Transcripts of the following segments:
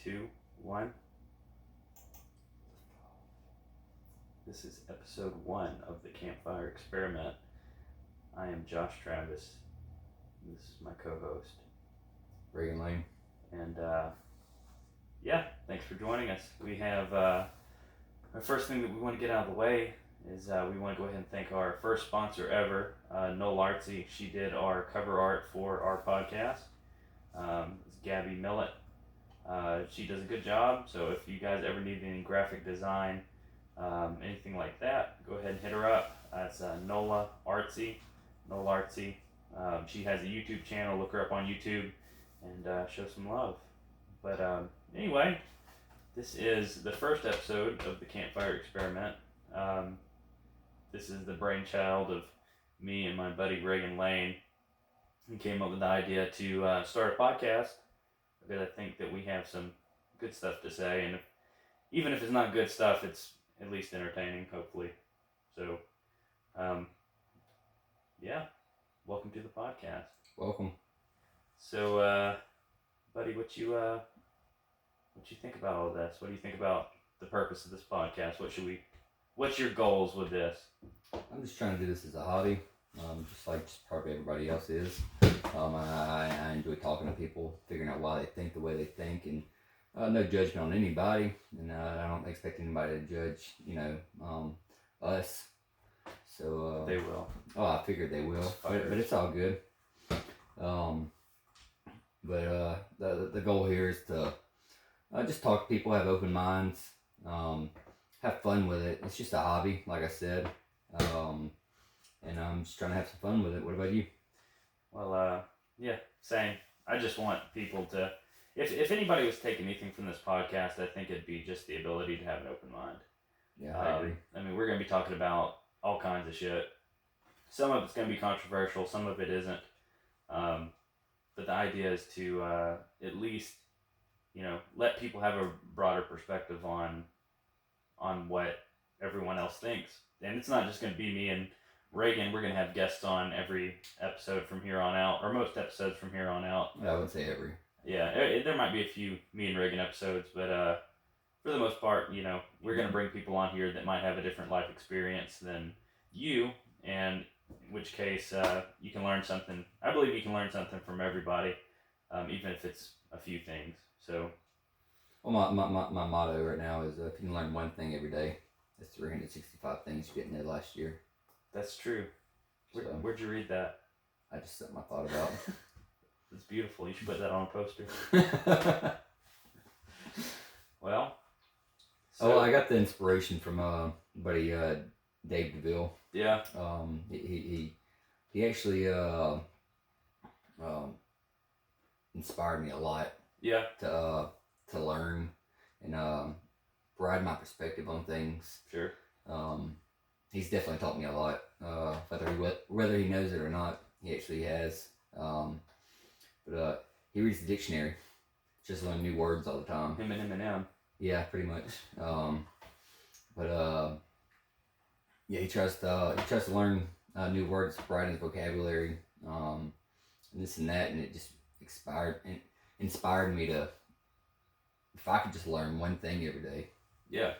2, 1. This is episode 1 of the Campfire experiment. I am Josh Travis. This is my co-host, Reagan. And thanks for joining us. We have our first thing that we want to get out of the way is we want to go ahead and thank our first sponsor ever, Noel Artsy. She did our cover art for our podcast. It's Gabby Millett. She does a good job, so if you guys ever need any graphic design, anything like that, go ahead and hit her up. It's Noel Artsy. She has a YouTube channel. Look her up on YouTube and show some love. But anyway, this is the first episode of the Campfire experiment. This is the brainchild of me and my buddy Reagan Lane. He came up with the idea to start a podcast because I think that we have some good stuff to say, and even if it's not good stuff, it's at least entertaining, hopefully. So, welcome to the podcast. Welcome. So, buddy, what you think about all of this? What do you think about the purpose of this podcast? What's your goals with this? I'm just trying to do this as a hobby, just probably everybody else is. I enjoy talking to people, figuring out why they think the way they think, and no judgment on anybody, and I don't expect anybody to judge, us. So They will. Oh, I figured they will, but it's all good. The goal here is to just talk to people, have open minds, have fun with it. It's just a hobby, like I said, and I'm just trying to have some fun with it. What about you? Well, same. I just want people to, if anybody was taking anything from this podcast, I think it'd be just the ability to have an open mind. Yeah, I agree. I mean, we're going to be talking about all kinds of shit. Some of it's going to be controversial, some of it isn't. But the idea is to at least, let people have a broader perspective on what everyone else thinks. And it's not just going to be me and Reagan. We're going to have guests on every episode from here on out, or most episodes from here on out. I wouldn't say every. Yeah, there might be a few me and Reagan episodes, but for the most part, we're going to bring people on here that might have a different life experience than you, and in which case you can learn something. I believe you can learn something from everybody, even if it's a few things. So, well, my motto right now is if you can learn one thing every day, that's 365 things you didn't know last year. That's true. Where'd you read that? I just set my thought about. It's beautiful. You should put that on a poster. Well. So, I got the inspiration from buddy Dave DeVille. Yeah. He actually inspired me a lot. Yeah. To learn and broaden my perspective on things. Sure. He's definitely taught me a lot. Whether he knows it or not, he actually has. But he reads the dictionary, just learn new words all the time. Him and him. Yeah, pretty much. He tries to learn new words, broaden his vocabulary, and this and that, and it just inspired me to, if I could just learn one thing every day. Yeah.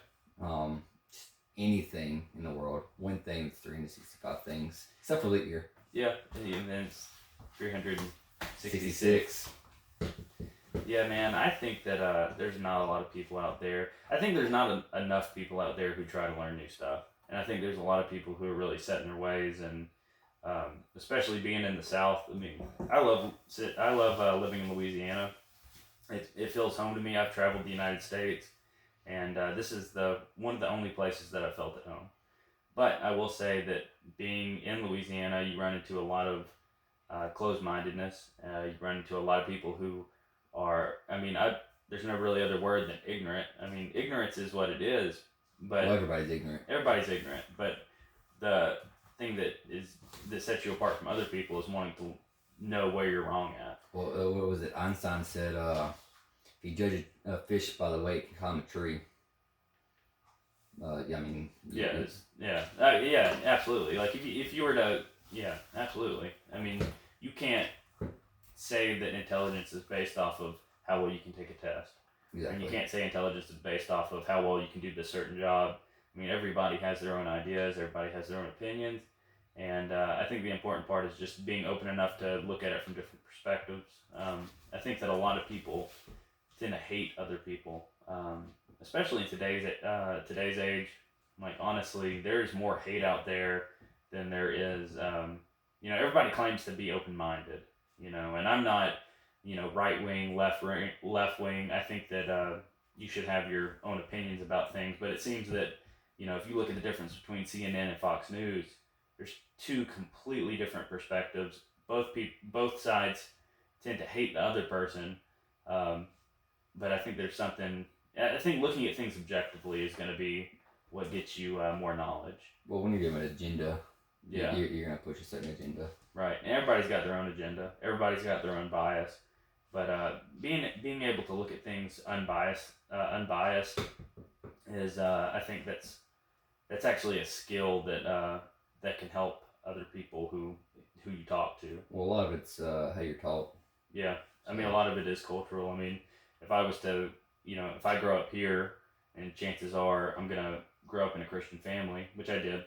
Just anything in the world, one thing that's 365 things, except for leap year. Yeah, and then it's 366. Yeah, man, I think that there's not a lot of people out there. I think there's not enough people out there who try to learn new stuff. And I think there's a lot of people who are really set in their ways, and especially being in the South. I mean, I love living in Louisiana. It feels home to me. I've traveled the United States, and this is one of the only places that I felt at home. But I will say that being in Louisiana, you run into a lot of closed-mindedness. You run into a lot of people who are, there's no really other word than ignorant. I mean, ignorance is what it is, but everybody's ignorant. Everybody's ignorant, but the thing that sets you apart from other people is wanting to know where you're wrong at. Well, what was it? Einstein said, if you judge a fish by the way it can climb a tree. Absolutely. Like if you were to, absolutely. I mean, you can't say that intelligence is based off of how well you can take a test. Exactly. And you can't say intelligence is based off of how well you can do this certain job. I mean, everybody has their own ideas, everybody has their own opinions, and I think the important part is just being open enough to look at it from different perspectives. I think that a lot of people tend to hate other people, especially in today's age. Like, honestly, there's more hate out there than there is. Everybody claims to be open minded. And I'm not. Right wing, left wing. I think that you should have your own opinions about things, but it seems that if you look at the difference between CNN and Fox News, there's two completely different perspectives. Both sides tend to hate the other person, but I think there's something. I think looking at things objectively is going to be what gets you more knowledge. Well, when you're given an agenda, yeah, you're going to push a certain agenda. Right, and everybody's got their own agenda. Everybody's got their own bias. But being able to look at things unbiased is I think that's actually a skill that can help other people who you talk to. Well, a lot of it's how you're taught. Yeah, I mean, a lot of it is cultural. I mean, if I was to, if I grow up here, and chances are I'm gonna grow up in a Christian family, which I did.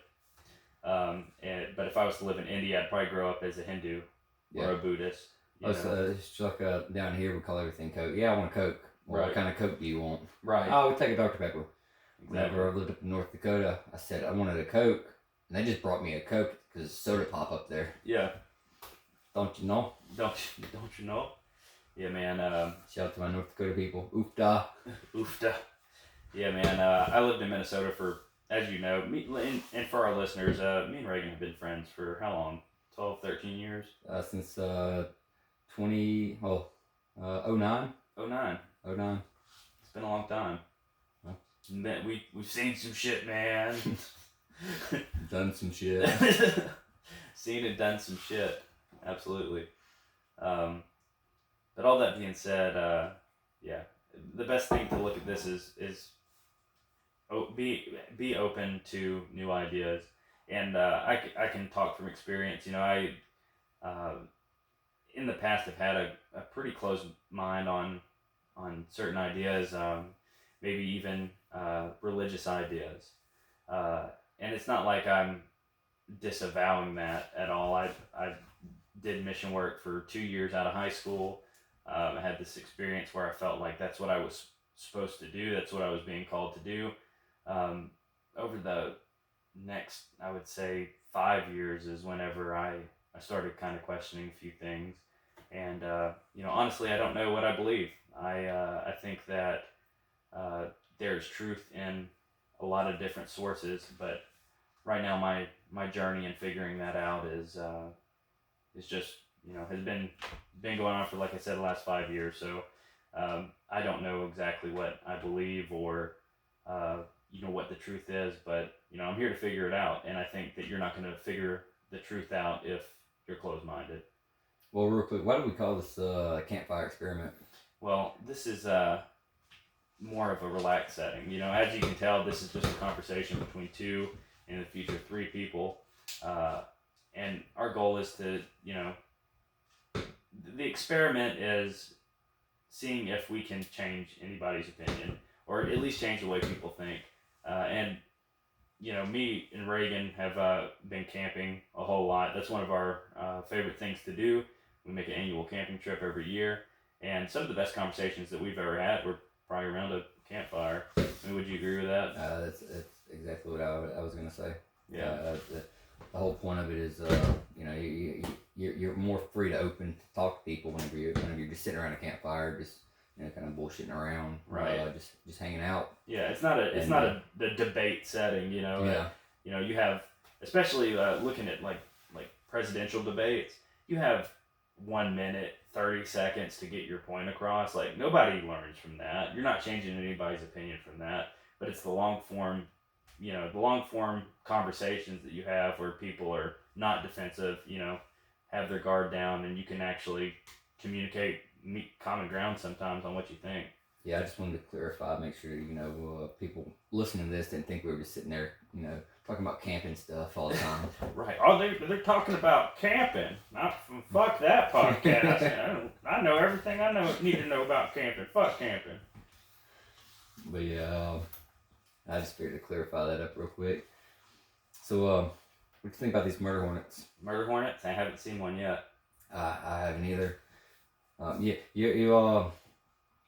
But if I was to live in India, I'd probably grow up as a Hindu or a Buddhist. It's like down here we call everything Coke. Yeah, I want a Coke. Well, What kind of Coke do you want? Right. Oh, we'll take a Dr. Pepper. Exactly. Whenever I lived up in North Dakota, I said I wanted a Coke, and they just brought me a Coke because soda pop up there. Yeah. Don't you know? Don't you know? Yeah, man. Shout out to my North Dakota people. Oofda. Oofda. Yeah, man. I lived in Minnesota for, as you know, and for our listeners, me and Reagan have been friends for how long? 12, 13 years? Since 09. 09. 09. It's been a long time. Huh? We've seen some shit, man. Done some shit. Seen and done some shit. Absolutely. But all that being said, the best thing to look at this is be open to new ideas. And I can talk from experience. I in the past have had a pretty close mind on certain ideas, maybe even religious ideas. And it's not like I'm disavowing that at all. I did mission work for 2 years out of high school. I had this experience where I felt like that's what I was supposed to do. That's what I was being called to do. Over the next, I would say, 5 years is whenever I started kind of questioning a few things. And, honestly, I don't know what I believe. I think that there's truth in a lot of different sources, but right now my journey in figuring that out is just, has been going on for, like I said, the last 5 years. So I don't know exactly what I believe or, what the truth is, but, I'm here to figure it out. And I think that you're not going to figure the truth out if you're closed-minded. Well, real quick, why do we call this Campfire experiment? Well, this is more of a relaxed setting. As you can tell, this is just a conversation between 2, in the future 3 people. And our goal is to, the experiment is seeing if we can change anybody's opinion, or at least change the way people think. And, me and Reagan have been camping a whole lot. That's one of our favorite things to do. We make an annual camping trip every year. And some of the best conversations that we've ever had were probably around a campfire. I mean, would you agree with that? That's exactly what I was going to say. Yeah. The whole point of it is, you're more free to open to talk to people whenever you're just sitting around a campfire, just kind of bullshitting around, right? Just hanging out. Yeah, it's not a debate setting, Yeah. You have, especially looking at like presidential debates, you have 1 minute, 30 seconds to get your point across. Like, nobody learns from that. You're not changing anybody's opinion from that. But it's the long form conversations that you have where people are not defensive, have their guard down, and you can actually communicate, meet common ground sometimes on what you think. Yeah, I just wanted to clarify, make sure, people listening to this didn't think we were just sitting there, talking about camping stuff all the time. Right. Oh, they're talking about camping. Fuck that podcast. I know everything I need to know about camping. Fuck camping. But yeah, I just figured to clarify that up real quick. So, what do you think about these murder hornets? Murder hornets? I haven't seen one yet. I haven't either. You remember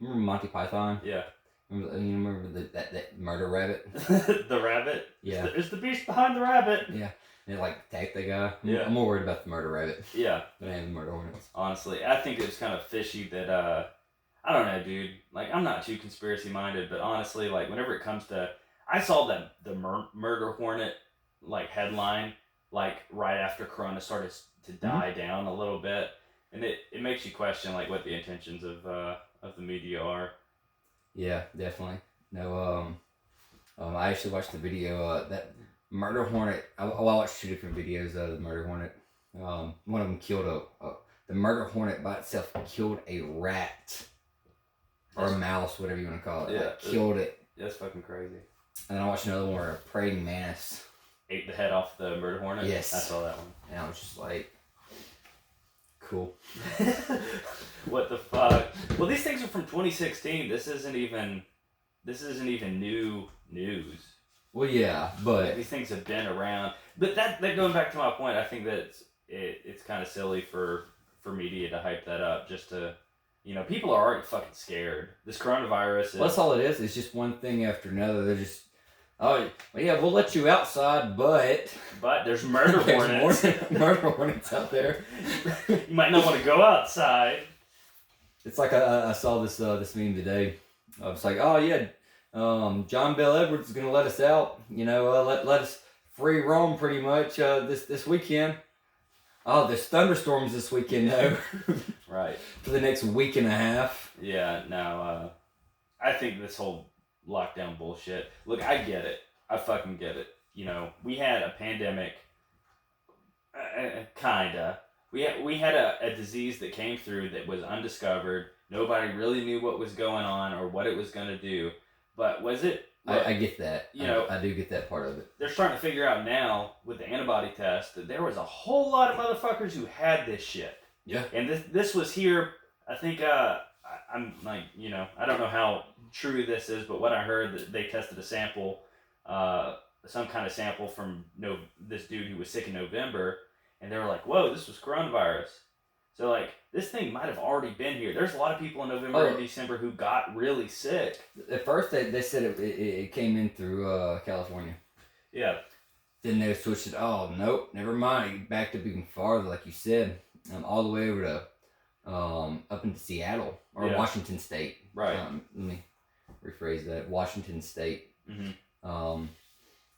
Monty Python? Yeah. You remember that murder rabbit? The rabbit? Yeah. It's the beast behind the rabbit. Yeah. And it like attacked the guy. Yeah. I'm more worried about the murder rabbit Yeah. than the murder hornets. Honestly, I think it's kind of fishy that, I don't know, dude. Like, I'm not too conspiracy minded, but honestly, like, whenever it comes to, I saw that the murder hornet, like, headline, like, right after Corona started to die down a little bit, and it makes you question, like, what the intentions of the media are. Yeah, definitely. No, I actually watched the video, that murder hornet, I watched 2 different videos of the murder hornet. One of them killed the murder hornet by itself killed a rat. Or a mouse, whatever you want to call it. Yeah. Like, killed it. That's fucking crazy. And then I watched another one where a praying mantis Ate the head off the murder hornet? Yes. I saw that one. and I was just like, cool. What the fuck? Well, these things are from 2016. This isn't even new news. Well, yeah, but These things have been around. But that going back to my point, I think that it's kind of silly for media to hype that up just to, people are already fucking scared. This coronavirus is... well, that's all it is. It's just one thing after another. They're just, oh, well, yeah, we'll let you outside, but there's murder hornets. murder hornets out there. You might not want to go outside. It's like I saw this meme today. It's like, oh yeah, John Bell Edwards is gonna let us out. Let us free roam pretty much this weekend. Oh, there's thunderstorms this weekend though. Right. For the next week and a half. Yeah. No. I think this whole lockdown bullshit. Look, I get it. I fucking get it. We had a pandemic. Kinda. We had a disease that came through that was undiscovered. Nobody really knew what was going on or what it was going to do. But was it... Look, I get that. I do get that part of it. they're starting to figure out now with the antibody test that there was a whole lot of motherfuckers who had this shit. Yeah. And this was here, I think, I'm like, I don't know how true this is, but what I heard that they tested a sample, some kind of sample from this dude who was sick in November, and they were like, whoa, this was coronavirus. So, like, this thing might have already been here. There's a lot of people in November and December who got really sick. At first, they said it came in through California. Yeah. Then they switched it. Oh, nope, never mind. It backed up even farther, like you said, all the way over to up into Seattle or Washington State. Right. Let me rephrase that. Washington State. Mm-hmm.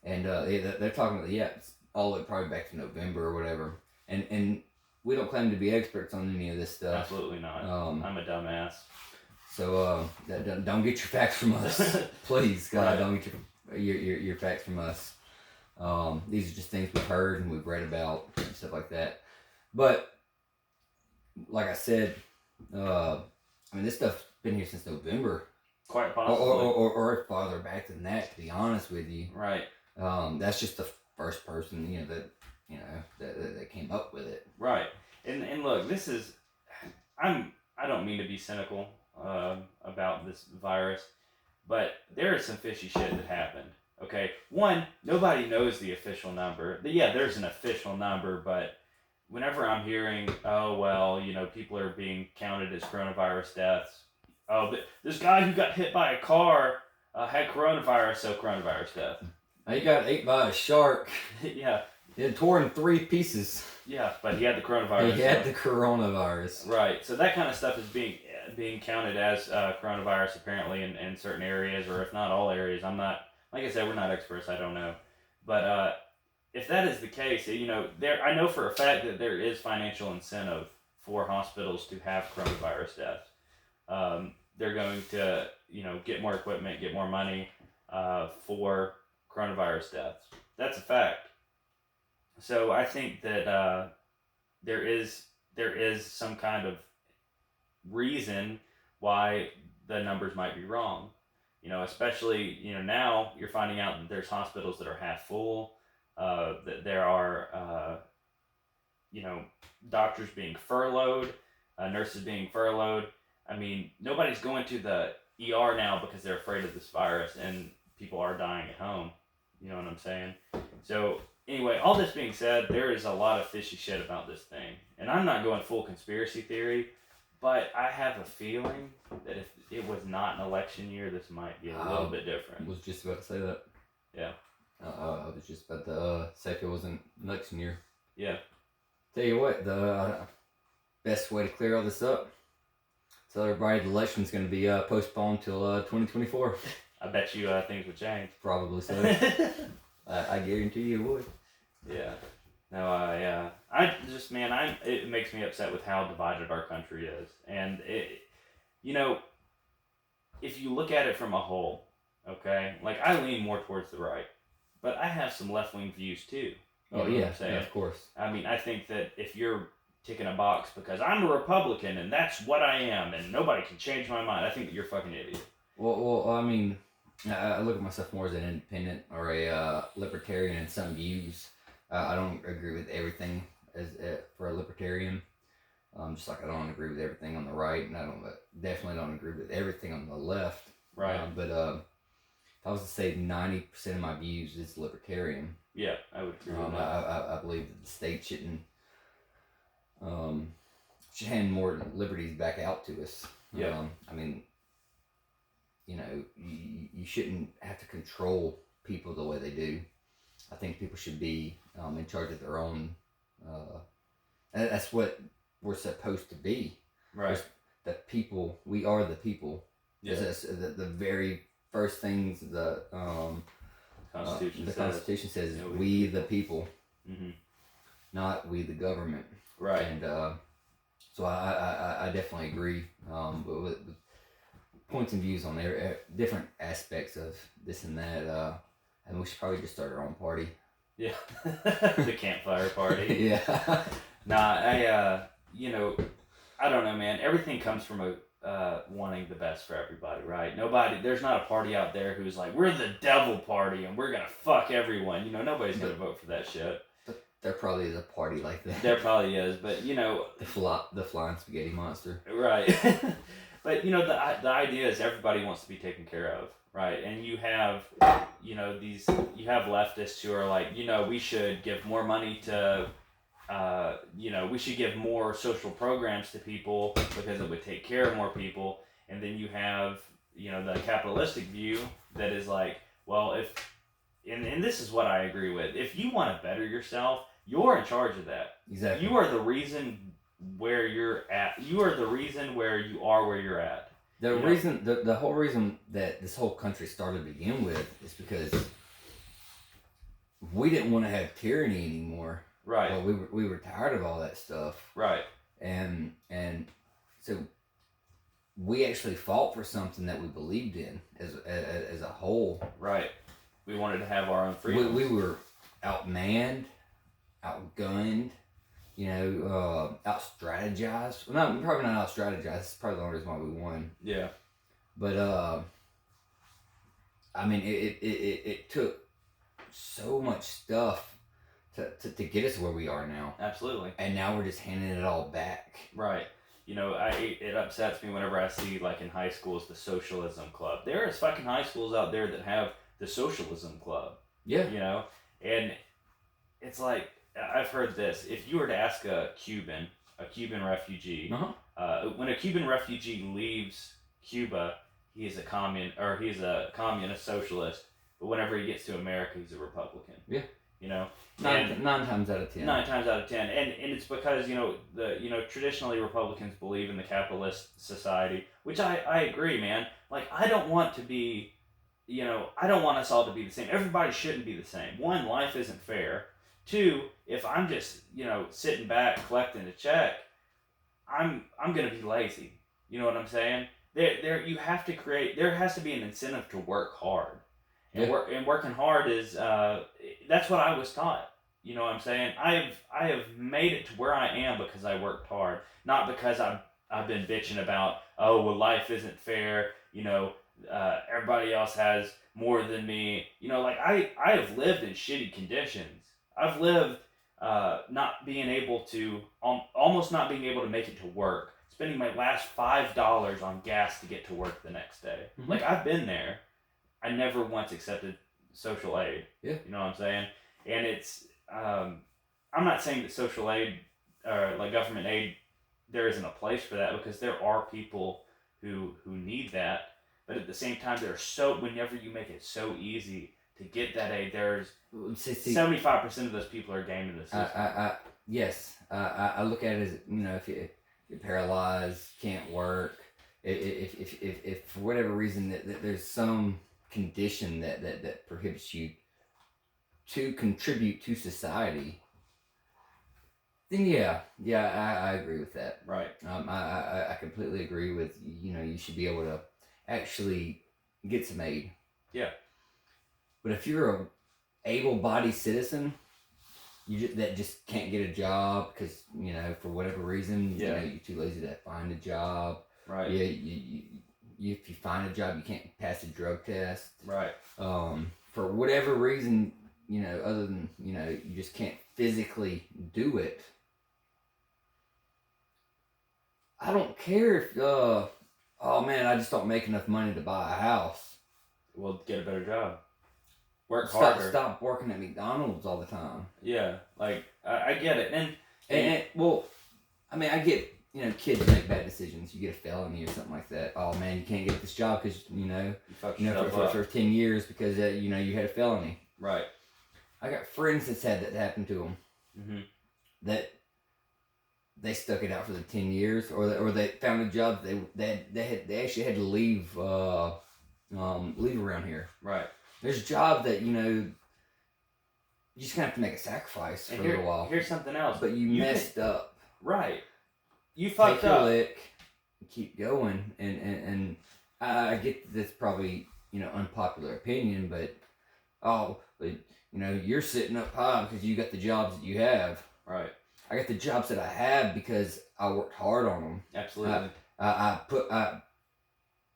And they're talking about it's all the way probably back to November or whatever. And we don't claim to be experts on any of this stuff. Absolutely not. I'm a dumbass. So don't get your facts from us, please. God, Right. don't get your facts from us. These are just things we've heard and we've read about and stuff like that. But like I said, this stuff's been here since November, Quite possibly. or farther back than that. To be honest with you, Right. That's just the first person that came up with it. Right. And look, this is, I don't mean to be cynical about this virus, but there is some fishy shit that happened. Okay, one, nobody knows the official number. Yeah, there's an official number, but whenever I'm hearing, oh well, people are being counted as coronavirus deaths. Oh, but this guy who got hit by a car had coronavirus, so coronavirus death. He got ate by a shark. Yeah. It tore in 3 pieces. Yeah, but he had the coronavirus. He had the coronavirus. Right. So that kind of stuff is being counted as coronavirus apparently in certain areas, or if not all areas. I'm not, like I said, we're not experts. I don't know. But if that is the case, I know for a fact that there is financial incentive for hospitals to have coronavirus deaths. They're going to, get more equipment, get more money for coronavirus deaths. That's a fact. So I think that there is some kind of reason why the numbers might be wrong. Especially, now you're finding out that there's hospitals that are half full, that there are, doctors being furloughed, nurses being furloughed. I mean, nobody's going to the ER now because they're afraid of this virus, and people are dying at home. You know what I'm saying? So anyway, all this being said, there is a lot of fishy shit about this thing, and I'm not going full conspiracy theory, but I have a feeling that if it was not an election year, this might be a little bit different. I was just about to say that. Yeah. I was just about to say if it wasn't election year. Yeah. Tell you what, the best way to clear all this up, tell everybody the election's going to be postponed till 2024. I bet you things would change. Probably so. I guarantee you it would. Yeah. No, I just, man, it makes me upset with how divided our country is. And, you know, if you look at it from a whole, okay, like I lean more towards the right, but I have some left-wing views too. Oh, yeah, of course. I mean, I think that if you're ticking a box because I'm a Republican and that's what I am and nobody can change my mind, I think that you're a fucking idiot. Well, I mean, I look at myself more as an independent or a libertarian in some views. I don't agree with everything as for a libertarian. Just like I don't agree with everything on the right, and I definitely don't agree with everything on the left. Right. But if I was to say 90% of my views is libertarian. Yeah, I would agree with that. I believe that the state shouldn't should hand more liberties back out to us. Yeah. I mean, you know, you shouldn't have to control people the way they do. I think people should be in charge of their own. That's what we're supposed to be. Right. The people. We are the people. Yeah. The very first things the Constitution says is we the people, not we the government. Right. And so I definitely agree with points and views on there, different aspects of this and that. And we should probably just start our own party. Yeah. The Campfire party. Yeah. Nah, I don't know, man. Everything comes from wanting the best for everybody, right? There's not a party out there who's like, we're the devil party and we're gonna fuck everyone. You know, nobody's gonna vote for that shit. But there probably is a party like that. There probably is, but you know, the flying spaghetti monster. Right. But you know, the idea is everybody wants to be taken care of, right? And you have, you have leftists who are like, we should give more money to, we should give more social programs to people because it would take care of more people. And then you have, the capitalistic view that is like, well, and this is what I agree with. If you want to better yourself, you're in charge of that. Exactly. You are the reason where you're at. You are the reason where you are where you're at. The whole reason that this whole country started to begin with is because we didn't want to have tyranny anymore. Right. Well, we were tired of all that stuff. Right. And so we actually fought for something that we believed in as a whole. Right. We wanted to have our own freedom. We were outmanned, outgunned, out-strategized. Well, no, probably not out-strategized. That's probably the only reason why we won. Yeah. But, I mean, it took so much stuff to get us where we are now. Absolutely. And now we're just handing it all back. Right. It upsets me whenever I see, like, in high schools, the socialism club. There is fucking high schools out there that have the socialism club. Yeah. And it's like, I've heard this. If you were to ask a Cuban refugee, when a Cuban refugee leaves Cuba, he's a communist socialist. But whenever he gets to America, he's a Republican. Yeah. Nine times out of 10. 9 times out of 10, and it's because traditionally Republicans believe in the capitalist society, which I agree, man. Like, I don't want to be, I don't want us all to be the same. Everybody shouldn't be the same. One, life isn't fair. Two, if I'm just, sitting back collecting a check, I'm gonna be lazy. You know what I'm saying? There has to be an incentive to work hard. And working hard is that's what I was taught. You know what I'm saying? I have made it to where I am because I worked hard, not because I've been bitching about, oh, well, life isn't fair. Everybody else has more than me. I have lived in shitty conditions. I've lived not being able to almost not being able to make it to work, spending my last $5 on gas to get to work the next day. Mhm. Like, I've been there. I never once accepted social aid. Yeah. You know what I'm saying? And it's, I'm not saying that social aid or like government aid, there isn't a place for that, because there are people who need that. But at the same time, whenever you make it so easy to get that aid, there's 75% of those people are gaming the system. Yes. I look at it as, if you're paralyzed, can't work, if for whatever reason that there's some condition that prohibits you to contribute to society, then I agree with that. Right. I completely agree with, you should be able to actually get some aid. Yeah. But if you're a able-bodied citizen, that just can't get a job because, for whatever reason, you're too lazy to find a job. Right. Yeah. If you find a job, you can't pass a drug test. Right. For whatever reason, other than, you just can't physically do it. I don't care if, oh man, I just don't make enough money to buy a house. Well, get a better job. Work harder. Stop working at McDonald's all the time. Yeah, like, I get it. And well, I mean, I get, kids make bad decisions. You get a felony or something like that. Oh man, you can't get this job because, you fucked yourself up for 10 years because, you had a felony. Right. I got friends that's had that happen to them. Mm-hmm. That they stuck it out for the 10 years, or they found a job they actually had to leave around here. Right. There's jobs that you just kind of have to make a sacrifice for a little while. Here's something else. But you messed up. Right. You fucked Take your up. lick, keep going, and I get that's probably unpopular opinion, but you're sitting up high because you got the jobs that you have. Right. I got the jobs that I have because I worked hard on them. Absolutely. I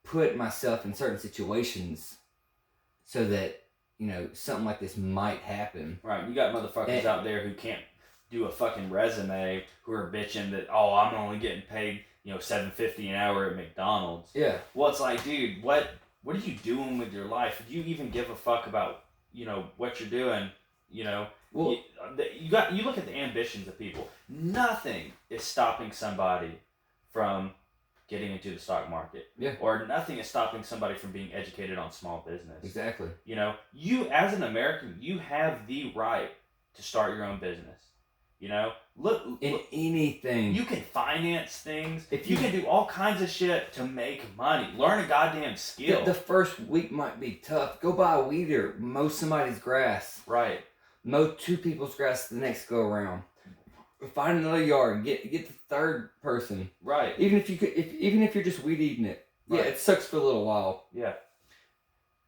put myself in certain situations so that something like this might happen. Right. You got motherfuckers out there who can't do a fucking resume, who are bitching that, I'm only getting paid $7.50 an hour at McDonald's. Yeah. Well, it's like, dude, what are you doing with your life? Do you even give a fuck about what you're doing? Well, you look at the ambitions of people. Nothing is stopping somebody from getting into the stock market. Yeah. Or nothing is stopping somebody from being educated on small business. Exactly. You as an American, you have the right to start your own business. Look anything. You can finance things. You can do all kinds of shit to make money. Learn a goddamn skill. The first week might be tough. Go buy a weeder. Mow somebody's grass. Right. Mow 2 people's grass the next go around. Find another yard. Get the third person. Right. Even if you're just weed eating it. Right. Yeah, it sucks for a little while. Yeah.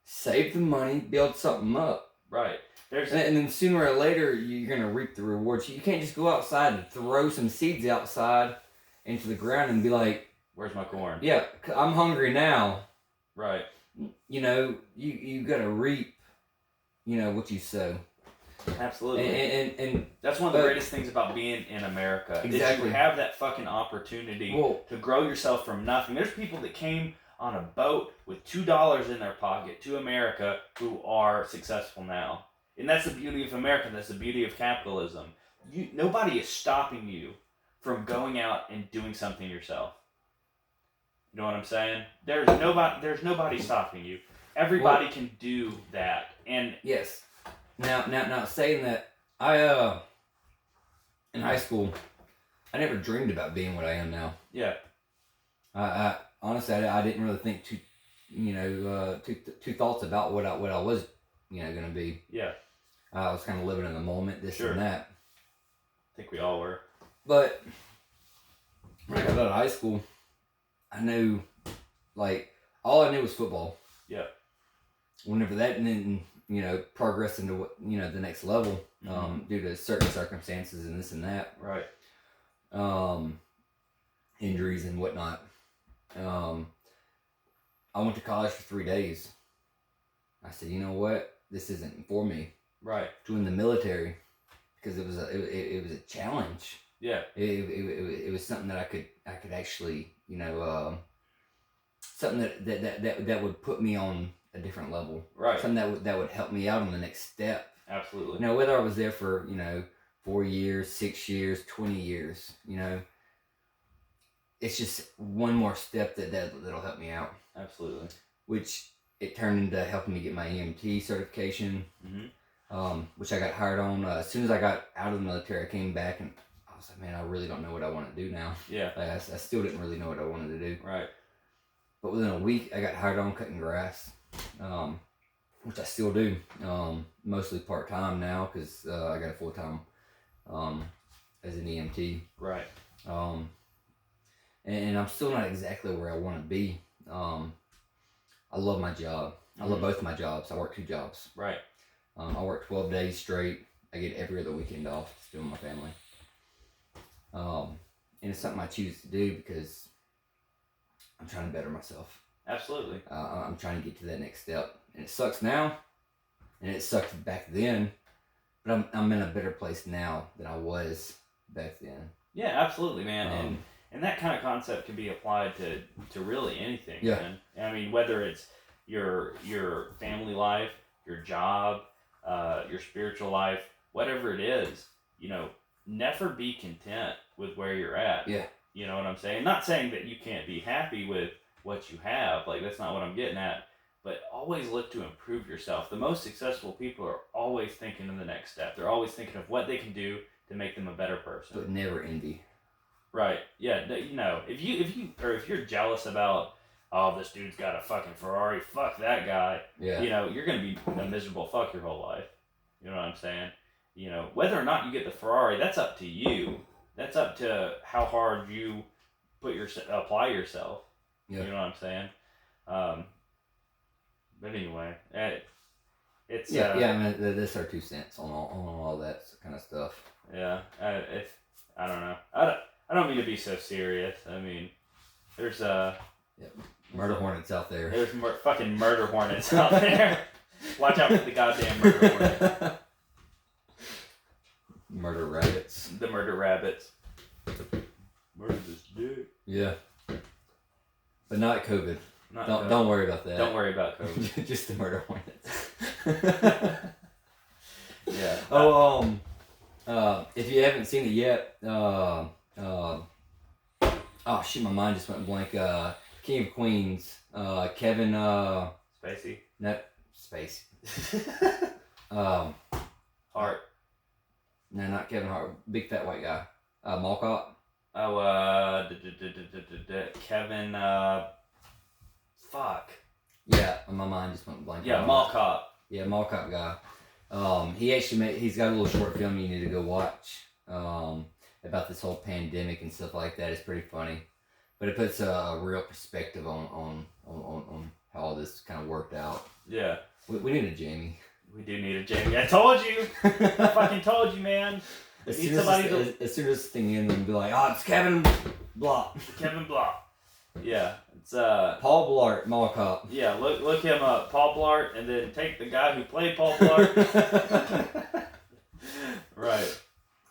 Save the money. Build something up. Right. And then sooner or later, you're going to reap the rewards. You can't just go outside and throw some seeds outside into the ground and be like, where's my corn? Yeah, I'm hungry now. Right. You got to reap, what you sow. Absolutely. And that's one of the greatest things about being in America. Exactly. Is you have that fucking opportunity to grow yourself from nothing. There's people that came on a boat with $2 in their pocket to America who are successful now. And that's the beauty of America. That's the beauty of capitalism. Nobody is stopping you from going out and doing something yourself. You know what I'm saying? There's nobody stopping you. Everybody can do that. And yes. Now saying that, I in high school, I never dreamed about being what I am now. Yeah. I honestly, I didn't really think two thoughts about what I was, going to be. Yeah. I was kind of living in the moment, this Sure. and that. I think we all were. But when I got out of high school, I knew, all I knew was football. Yeah. Whenever that didn't, progress into what, the next level, due to certain circumstances and this and that. Right. Injuries and whatnot. I went to college for 3 days. I said, you know what? This isn't for me. Right. Joined the military because it was a challenge. Yeah. It was something that I could actually, something that would put me on a different level. Right. Something that would help me out on the next step. Absolutely. Whether I was there for 4 years, 6 years, 20 years, it's just one more step that'll help me out. Absolutely. Which it turned into helping me get my EMT certification, which I got hired on as soon as I got out of the military. I came back and I was like, man, I really don't know what I want to do now. Yeah. Like, I still didn't really know what I wanted to do. Right. But within a week, I got hired on cutting grass, which I still do, mostly part time now because I got a full time as an EMT. Right. And I'm still not exactly where I want to be. I love my job. I love both of my jobs. I work 2 jobs. Right. I work 12 days straight. I get every other weekend off to spend with my family. And it's something I choose to do because I'm trying to better myself. Absolutely. I'm trying to get to that next step. And it sucks now, and it sucked back then, but I'm in a better place now than I was back then. Yeah, absolutely, man. And that kind of concept can be applied to really anything. Yeah. Man. I mean, whether it's your family life, your job, your spiritual life, whatever it is, never be content with where you're at. Yeah. You know what I'm saying? Not saying that you can't be happy with what you have. Like, that's not what I'm getting at. But always look to improve yourself. The most successful people are always thinking of the next step. They're always thinking of what they can do to make them a better person. But never envy. Right. Yeah. If you're jealous about, oh, this dude's got a fucking Ferrari, fuck that guy. Yeah. You're gonna be a miserable fuck your whole life. You know what I'm saying? Whether or not you get the Ferrari, that's up to you. That's up to how hard you apply yourself. Yeah. You know what I'm saying? But anyway, it's I mean, that's our 2 cents on all that kind of stuff. Yeah. I don't know. I don't mean to be so serious. I mean, there's murder hornets out there. There's fucking murder hornets out there. Watch out for the goddamn murder hornet. Murder rabbits. The murder rabbits. Murder this dude. Yeah. But not COVID. Don't worry about that. Don't worry about COVID. Just the murder hornets. Yeah. If you haven't seen it yet, oh shit, my mind just went blank. King of Queens, Kevin. Spacey. No, Spacey. Hart. No, not Kevin Hart. Big fat white guy. Mall Cop. Oh, Kevin. Fuck. Yeah, my mind just went blank. Yeah, Mall Cop. Yeah, Mall Cop guy. He's got a little short film you need to go watch. About this whole pandemic and stuff like that. It's pretty funny, but it puts a real perspective on how all this kind of worked out. Yeah. We need a Jamie. We do need a Jamie. I told you. I fucking told you, man. As soon as this thing ends, and be like, oh, it's Kevin Blah. Kevin Blah. Yeah, it's Paul Blart, Mall Cop. Yeah, look him up, Paul Blart, and then take the guy who played Paul Blart. Right.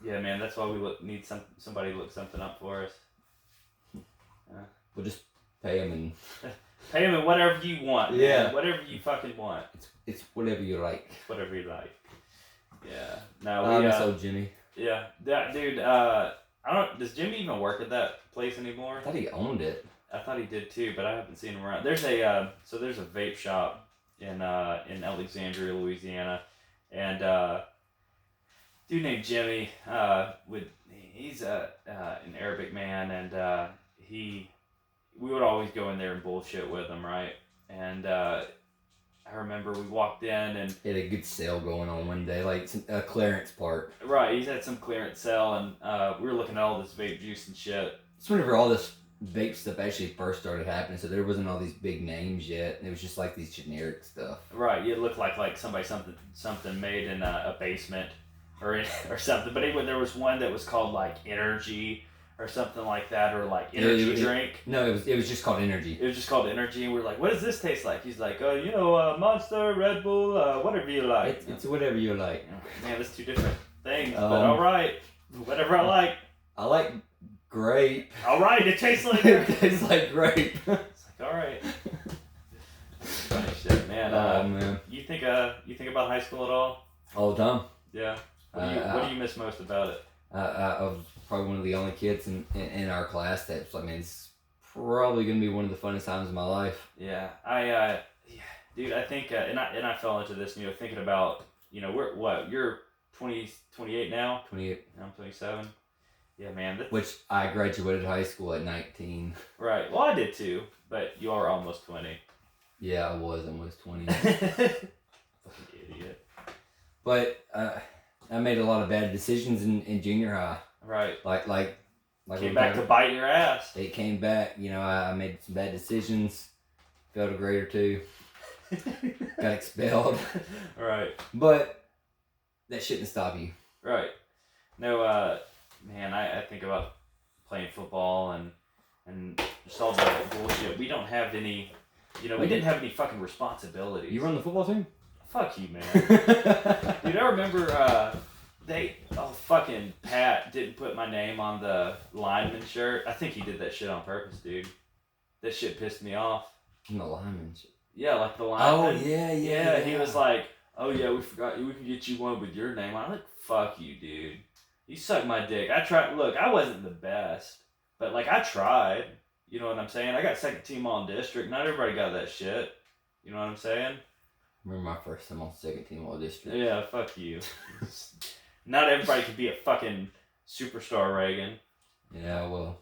Yeah, man, that's why we need somebody to look something up for us. Yeah. We'll just pay him and pay him in whatever you want. Yeah. Man. Whatever you fucking want. It's whatever you like. Whatever you like. Yeah. No, I miss old Jimmy. Yeah, that dude. Does Jimmy even work at that place anymore? I thought he owned it. I thought he did too, but I haven't seen him around. There's a vape shop in Alexandria, Louisiana, and dude named Jimmy. He's an Arabic man, and we would always go in there and bullshit with him, right? And I remember we walked in and he had a good sale going on one day, like a clearance part. Right, he's had some clearance sale, and we were looking at all this vape juice and shit. It's whenever all this vape stuff actually first started happening, so there wasn't all these big names yet. It was just like these generic stuff. Right, it looked like something made in a basement or something. But even there was one that was called like Energy or something like that, or like energy drink. No, it was just called Energy. It was just called Energy, and we're like, what does this taste like? He's like, Monster, Red Bull, whatever you like. It's whatever you like. Man, that's two different things, but all right, whatever I like. I like grape. All right, it tastes like It grape. tastes like grape. It's like, all right. Funny shit, man. Man. You think about high school at all? All the time. Yeah. What do you miss most about it? I was probably one of the only kids in our class that's, I mean, it's probably going to be one of the funnest times of my life. Yeah, dude, I think, and I fell into this, thinking about, you're 28 now? 28. I'm 27. Yeah, man. Which I graduated high school at 19. Right. Well, I did too, but you are almost 20. Yeah, I was almost 20. Fucking idiot. But I made a lot of bad decisions in junior high. Right. Like came back to bite your ass. It came back. I made some bad decisions. Failed a grade or two. Got expelled. Right. But that shouldn't stop you. Right. No, man, I think about playing football and just all that bullshit. We don't have any, we didn't have any fucking responsibilities. You run the football team? Fuck you, man. Dude, I remember fucking Pat didn't put my name on the lineman shirt. I think he did that shit on purpose, dude. That shit pissed me off. The lineman shirt? Yeah, like the lineman. Oh, yeah. He was like, oh yeah, we forgot, we can get you one with your name on. I'm like, fuck you, dude. You suck my dick. I tried. Look, I wasn't the best, but like I tried. You know what I'm saying? I got second team all district. Not everybody got that shit. You know what I'm saying? Remember my first time on second team all district. Yeah, fuck you. Not everybody could be a fucking superstar, Reagan. Yeah, well,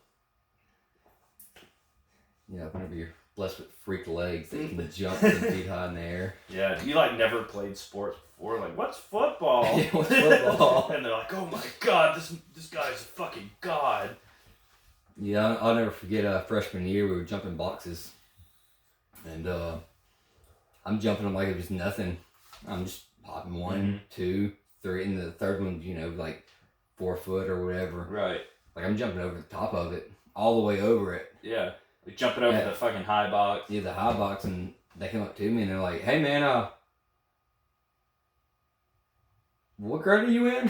whenever you're blessed with freak legs that can jump 10 feet high in the air. Yeah, you like never played sports before. Like, what's football? Yeah, what's football? And they're like, oh my god, this guy's a fucking god. Yeah, I'll never forget freshman year, we were jumping boxes. And I'm jumping them like it was nothing. I'm just popping 1, 2, 3, and the third one, like 4 foot or whatever. Right. Like I'm jumping over the top of it, all the way over it. Yeah. Like jumping over the fucking high box. Yeah, the high box, and they come up to me and they're like, hey man, what grade are you in?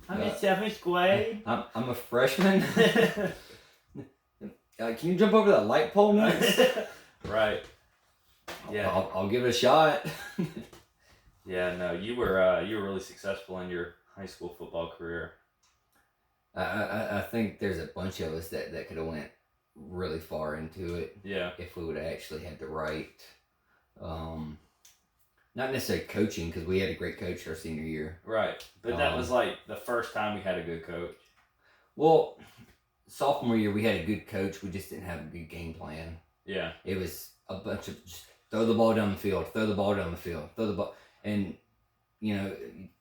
I'm in 7th grade. I'm a freshman. Can you jump over that light pole next? Right. Yeah. I'll give it a shot. Yeah, no, you were really successful in your high school football career. I think there's a bunch of us that could have went really far into it. Yeah. If we would have actually had the right, not necessarily coaching, because we had a great coach our senior year. Right. But that was like the first time we had a good coach. Well, sophomore year we had a good coach. We just didn't have a good game plan. Yeah. It was a bunch of just throw the ball down the field, throw the ball down the field, throw the ball, and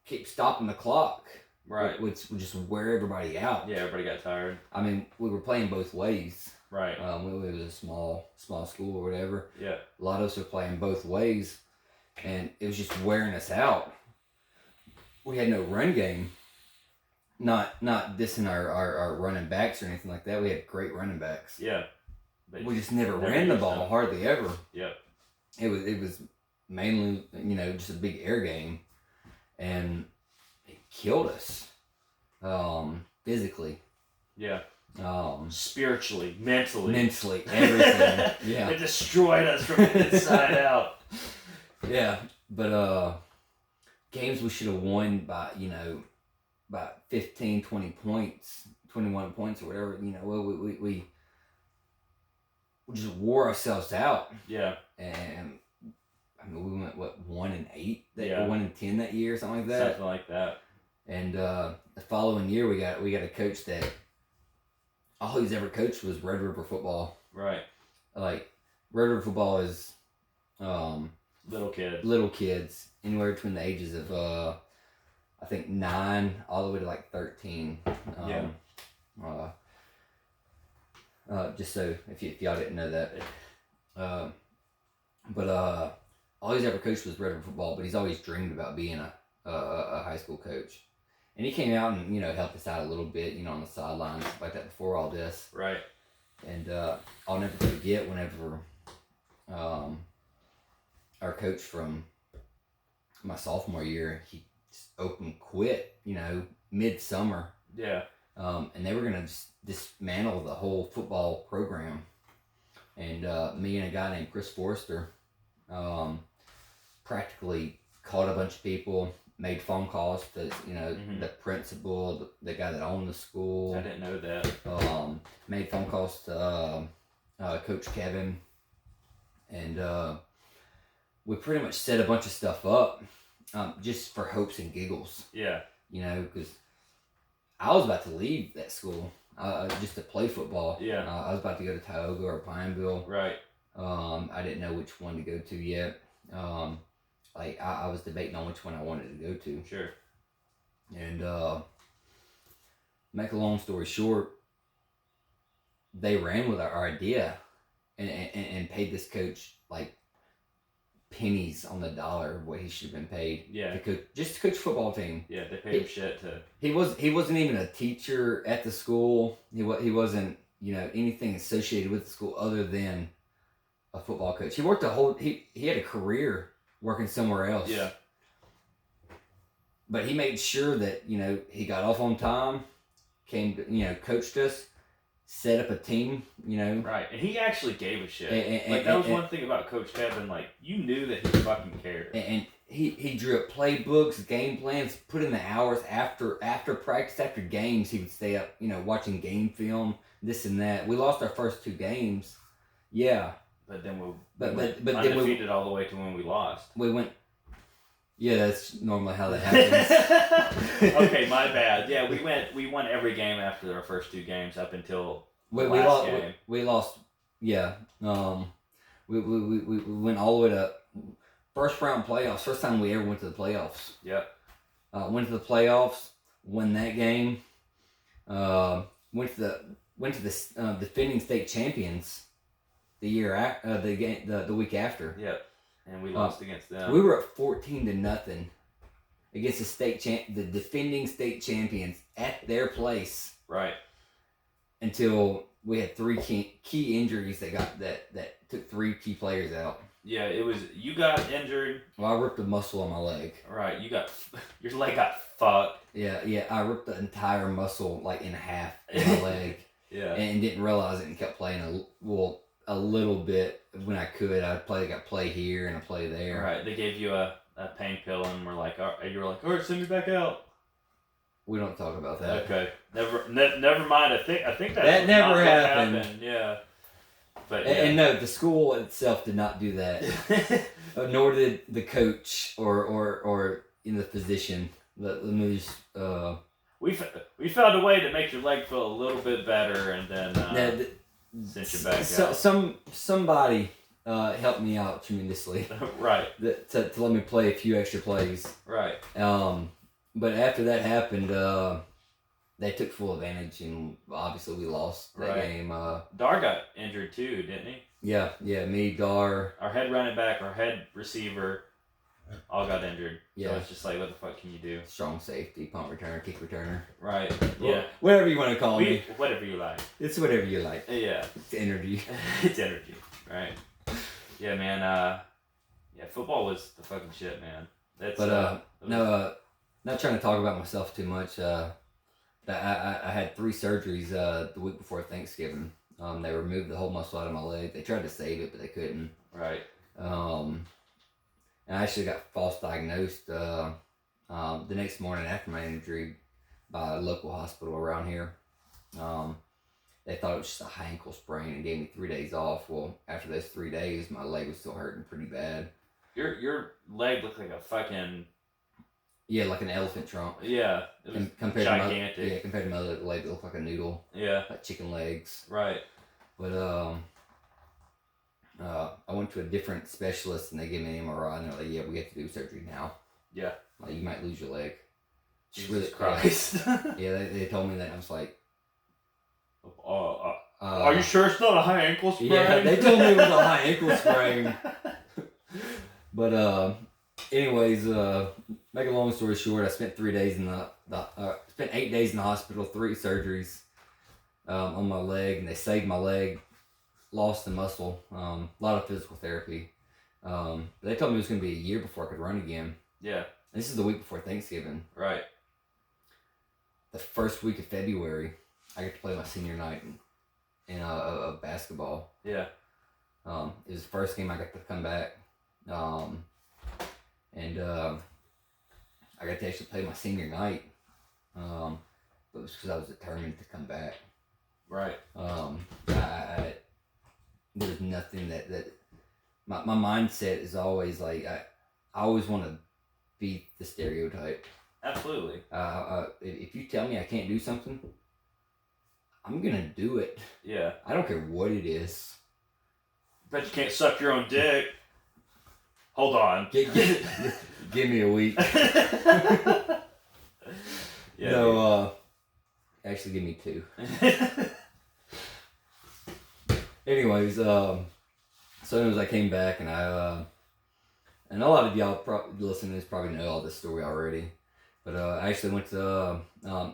keep stopping the clock. Right. Which would just wear everybody out. Yeah, everybody got tired. I mean, we were playing both ways. Right. It was a small school or whatever. Yeah. A lot of us were playing both ways, and it was just wearing us out. We had no run game. Not dissing our running backs or anything like that. We had great running backs. Yeah. We just never ran the ball, hardly ever. Yep. It was mainly, just a big air game, and it killed us, physically. Yeah. Spiritually, mentally, everything. Yeah. It destroyed us from the inside out. Yeah, but games we should have won by, by 15, 20 points, 21 points or whatever. We just wore ourselves out. Yeah. And I mean, we went 1-8 that 1-10 that year, something like that. Something like that. And the following year, we got a coach that all he's ever coached was Red River football. Right. Like Red River football is little kids, anywhere between the ages of I think 9 all the way to like 13. Just so if y'all didn't know that. But all he's ever coached was Red River football, but he's always dreamed about being a high school coach. And he came out and, helped us out a little bit, on the sidelines, like that before all this. Right. And I'll never forget whenever our coach from my sophomore year, he just open quit, midsummer. Yeah. And they were gonna just dismantle the whole football program. And me and a guy named Chris Forrester practically called a bunch of people, made phone calls to the principal, the guy that owned the school. I didn't know that. Made phone calls to Coach Kevin, and we pretty much set a bunch of stuff up just for hopes and giggles. Yeah. Because I was about to leave that school just to play football. Yeah. I was about to go to Tioga or Pineville. Right. I didn't know which one to go to yet. I was debating on which one I wanted to go to. Sure. And make a long story short, they ran with our idea and paid this coach like pennies on the dollar of what he should have been paid. Yeah. Just to coach football team. Yeah, they paid him shit to. He wasn't even a teacher at the school. He wasn't anything associated with the school other than a football coach. He worked he had a career working somewhere else. Yeah. But he made sure that he got off on time, came to, coached us, set up a team. Right, and he actually gave a shit. And that was one thing about Coach Kevin. Like, you knew that he fucking cared. And he drew up playbooks, game plans, put in the hours after practice, after games. He would stay up, watching game film, this and that. We lost our first 2 games. Yeah. But then we went undefeated all the way to when we lost. We went. Yeah, that's normally how that happens. Okay, my bad. Yeah, we won every game after our first 2 games up until the last game. We lost. Yeah. We went all the way to first round playoffs. First time we ever went to the playoffs. Yep. Went to the playoffs. Won that game. Went to the defending state champions. The week after. Yep. And we lost against them. We were up 14-0 against the defending state champions at their place. Right. Until we had 3 key injuries that took 3 key players out. Yeah, you got injured. Well, I ripped a muscle on my leg. Right, your leg got fucked. Yeah, I ripped the entire muscle in half in my leg. Yeah. And didn't realize it and kept playing a little bit when I could. Got play here and a play there. Right. They gave you a pain pill and you were like, all right, send me back out. We don't talk about that. Okay. Never mind. I think that never happened. Yeah. But yeah. And no, the school itself did not do that. Nor did the coach or in the physician. Let me just. We found a way to make your leg feel a little bit better, and then. Sent you back out. Somebody helped me out tremendously. Right. To let me play a few extra plays. Right. But after that happened, they took full advantage, and obviously we lost that game. Dar got injured too, didn't he? Yeah. Me, Dar. Our head running back, our head receiver, all got injured. Yeah. So it's just like, what the fuck can you do? Strong safety, punt returner, kick returner. Right. Yeah. Whatever you want to call me. Whatever you like. It's whatever you like. Yeah. It's energy. It's energy. Right. Yeah, man. Football was the fucking shit, man. Not trying to talk about myself too much. I had 3 surgeries the week before Thanksgiving. They removed the whole muscle out of my leg. They tried to save it, but they couldn't. Right. And I actually got false diagnosed the next morning after my injury by a local hospital around here. They thought it was just a high ankle sprain and gave me 3 days off. Well, after those 3 days, my leg was still hurting pretty bad. Your leg looked like a fucking... Yeah, like an elephant trunk. Yeah, it was gigantic. Compared to my other leg, it looked like a noodle. Yeah. Like chicken legs. Right. But I went to a different specialist and they gave me an MRI and they're like, yeah, we have to do surgery now. Yeah. Like, you might lose your leg. Jesus Christ. Yeah, they told me that. I was like... are you sure it's not a high ankle sprain? Yeah, they told me it was a high ankle sprain. But anyways, make a long story short, I spent 3 days spent 8 days in the hospital, 3 surgeries on my leg, and they saved my leg. Lost the muscle, a lot of physical therapy. But they told me it was going to be a year before I could run again. Yeah. This is the week before Thanksgiving. Right. the first week of February, I got to play my senior night in a basketball. Yeah. It was the first game I got to come back. And I got to actually play my senior night. But it was because I was determined to come back. Right. There was nothing that my mindset is always like, I always want to beat the stereotype. Absolutely. If you tell me I can't do something, I'm gonna do it. Yeah. I don't care what it is. Bet you can't suck your own dick. Hold on. Give me a week. Yeah. No, actually, give me 2. Anyways, so as I came back, and and a lot of y'all listening to this probably know all this story already, but I actually went to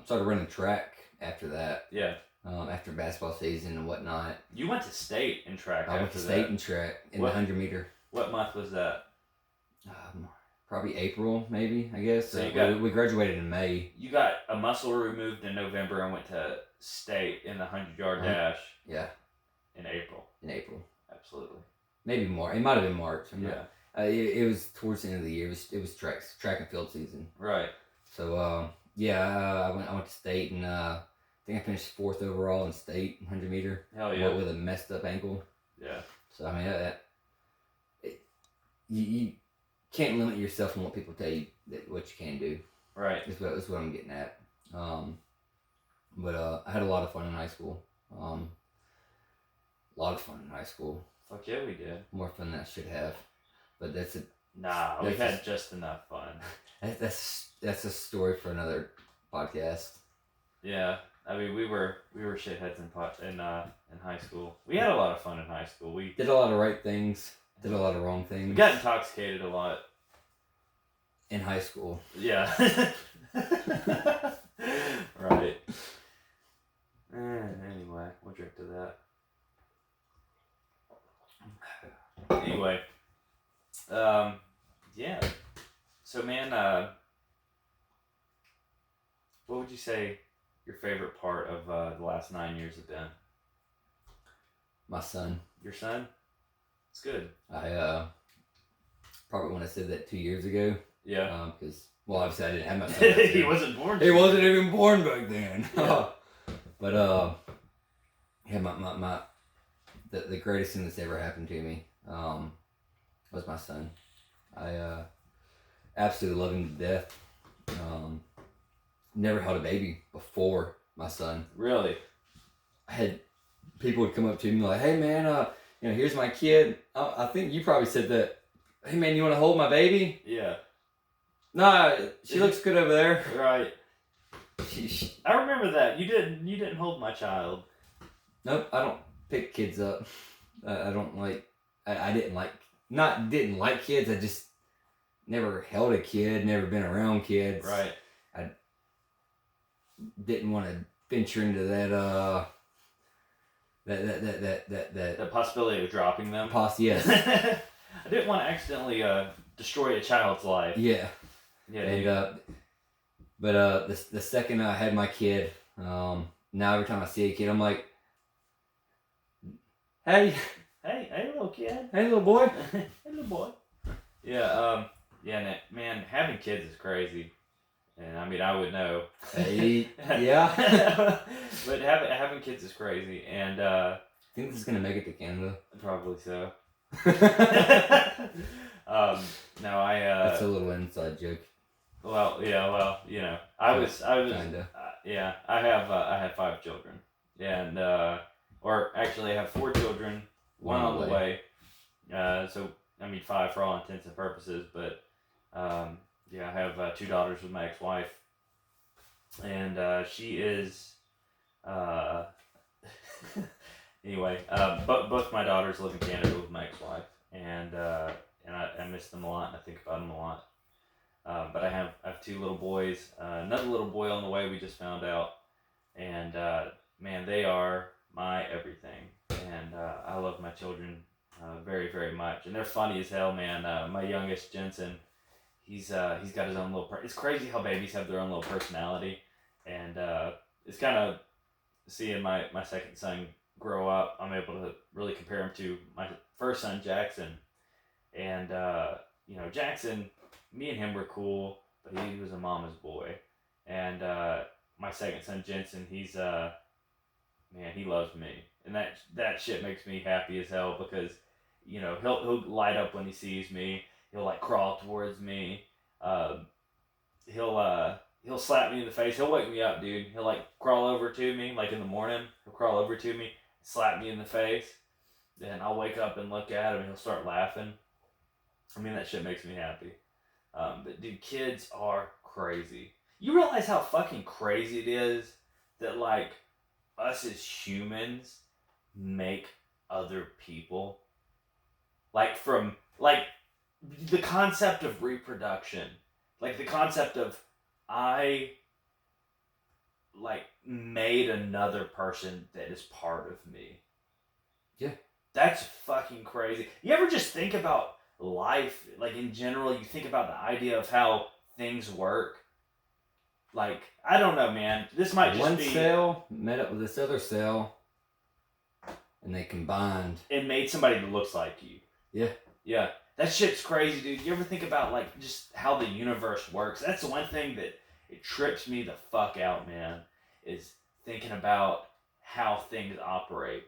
started running track after that. Yeah. After basketball season and whatnot. You went to state in track. I went to state in track in the 100 meter. What month was that? Probably April, maybe, I guess. So we graduated in May. You got a muscle removed in November and went to state in the 100-yard dash. Yeah. In April. Absolutely. Maybe March. It might have been March. Yeah. It was towards the end of the year. It was track and field season. Right. So I went to state, and I think I finished 4th overall in state 100 meter. Hell yeah. With a messed up ankle. Yeah. So I mean, you can't limit yourself on what people tell you what you can do. Right. That's what I'm getting at. But I had a lot of fun in high school. Fuck yeah, we did. More fun than I should have. But we had just enough fun. That's a story for another podcast. Yeah. I mean, we were shitheads in high school. We had a lot of fun in high school. We did a lot of right things. Did a lot of wrong things. We got intoxicated a lot. In high school. Yeah. Right. Anyway, we'll drink to that. Anyway. Yeah. So, man, what would you say your favorite part of the last 9 years have been? My son. Your son? It's good. I probably when I said that 2 years ago. Yeah. Because obviously I didn't have my son. He wasn't born. He wasn't even born back then. Yeah. But the greatest thing that's ever happened to me was my son. I absolutely love him to death. Never held a baby before my son. Really? I had people would come up to me like, "Hey man, here's my kid." I think you probably said that. "Hey man, you want to hold my baby?" Yeah. Nah, she looks good over there. Right. I remember that. You didn't hold my child. Nope, I don't pick kids up. I don't like. I didn't like kids. I just never held a kid. Never been around kids. Right. I didn't want to venture into that. The possibility of dropping them. Yes. I didn't want to accidentally destroy a child's life. Yeah. Yeah. And but the second I had my kid, now every time I see a kid, I'm like, hey, little kid. Hey, little boy. Hey, little boy. Yeah. Man, having kids is crazy. And I mean, I would know. Hey, yeah. But having kids is crazy, and think this is gonna make it to Canada? Probably so. No, That's a little inside joke. Well, I was kinda. Yeah, I have 5 children, and or actually I have 4 children, one on the way. So I mean 5 for all intents and purposes, but yeah, I have 2 daughters with my ex-wife, and she is anyway. Both my daughters live in Canada with my ex-wife, and I miss them a lot, and I think about them a lot. But I have 2 little boys, another little boy on the way. We just found out, and man, they are my everything, and I love my children very, very much, and they're funny as hell, man. My youngest, Jensen, he's got his own little. It's crazy how babies have their own little personality, and it's kind of seeing my second son grow up. I'm able to really compare him to my first son, Jackson. And, Jackson, me and him were cool, but he was a mama's boy. And my second son, Jensen, he's, man, he loves me. And that shit makes me happy as hell because, he'll light up when he sees me. He'll, like, crawl towards me. He'll slap me in the face. He'll wake me up, dude. He'll, like, crawl over to me, like, in the morning. He'll crawl over to me, slap me in the face. Then I'll wake up and look at him, and he'll start laughing. I mean, that shit makes me happy. But, dude, kids are crazy. You realize how fucking crazy it is that, like, us as humans make other people? Like, the concept of reproduction. Like, the concept of, I, like, made another person that is part of me. Yeah. That's fucking crazy. You ever just think about life, like, in general, you think about the idea of how things work? Like, I don't know, man. This might just One be... cell met up with this other cell, and they combined. It made somebody that looks like you. Yeah. Yeah. That shit's crazy, dude. You ever think about, like, just how the universe works? That's the one thing that it trips me the fuck out, man, is thinking about how things operate.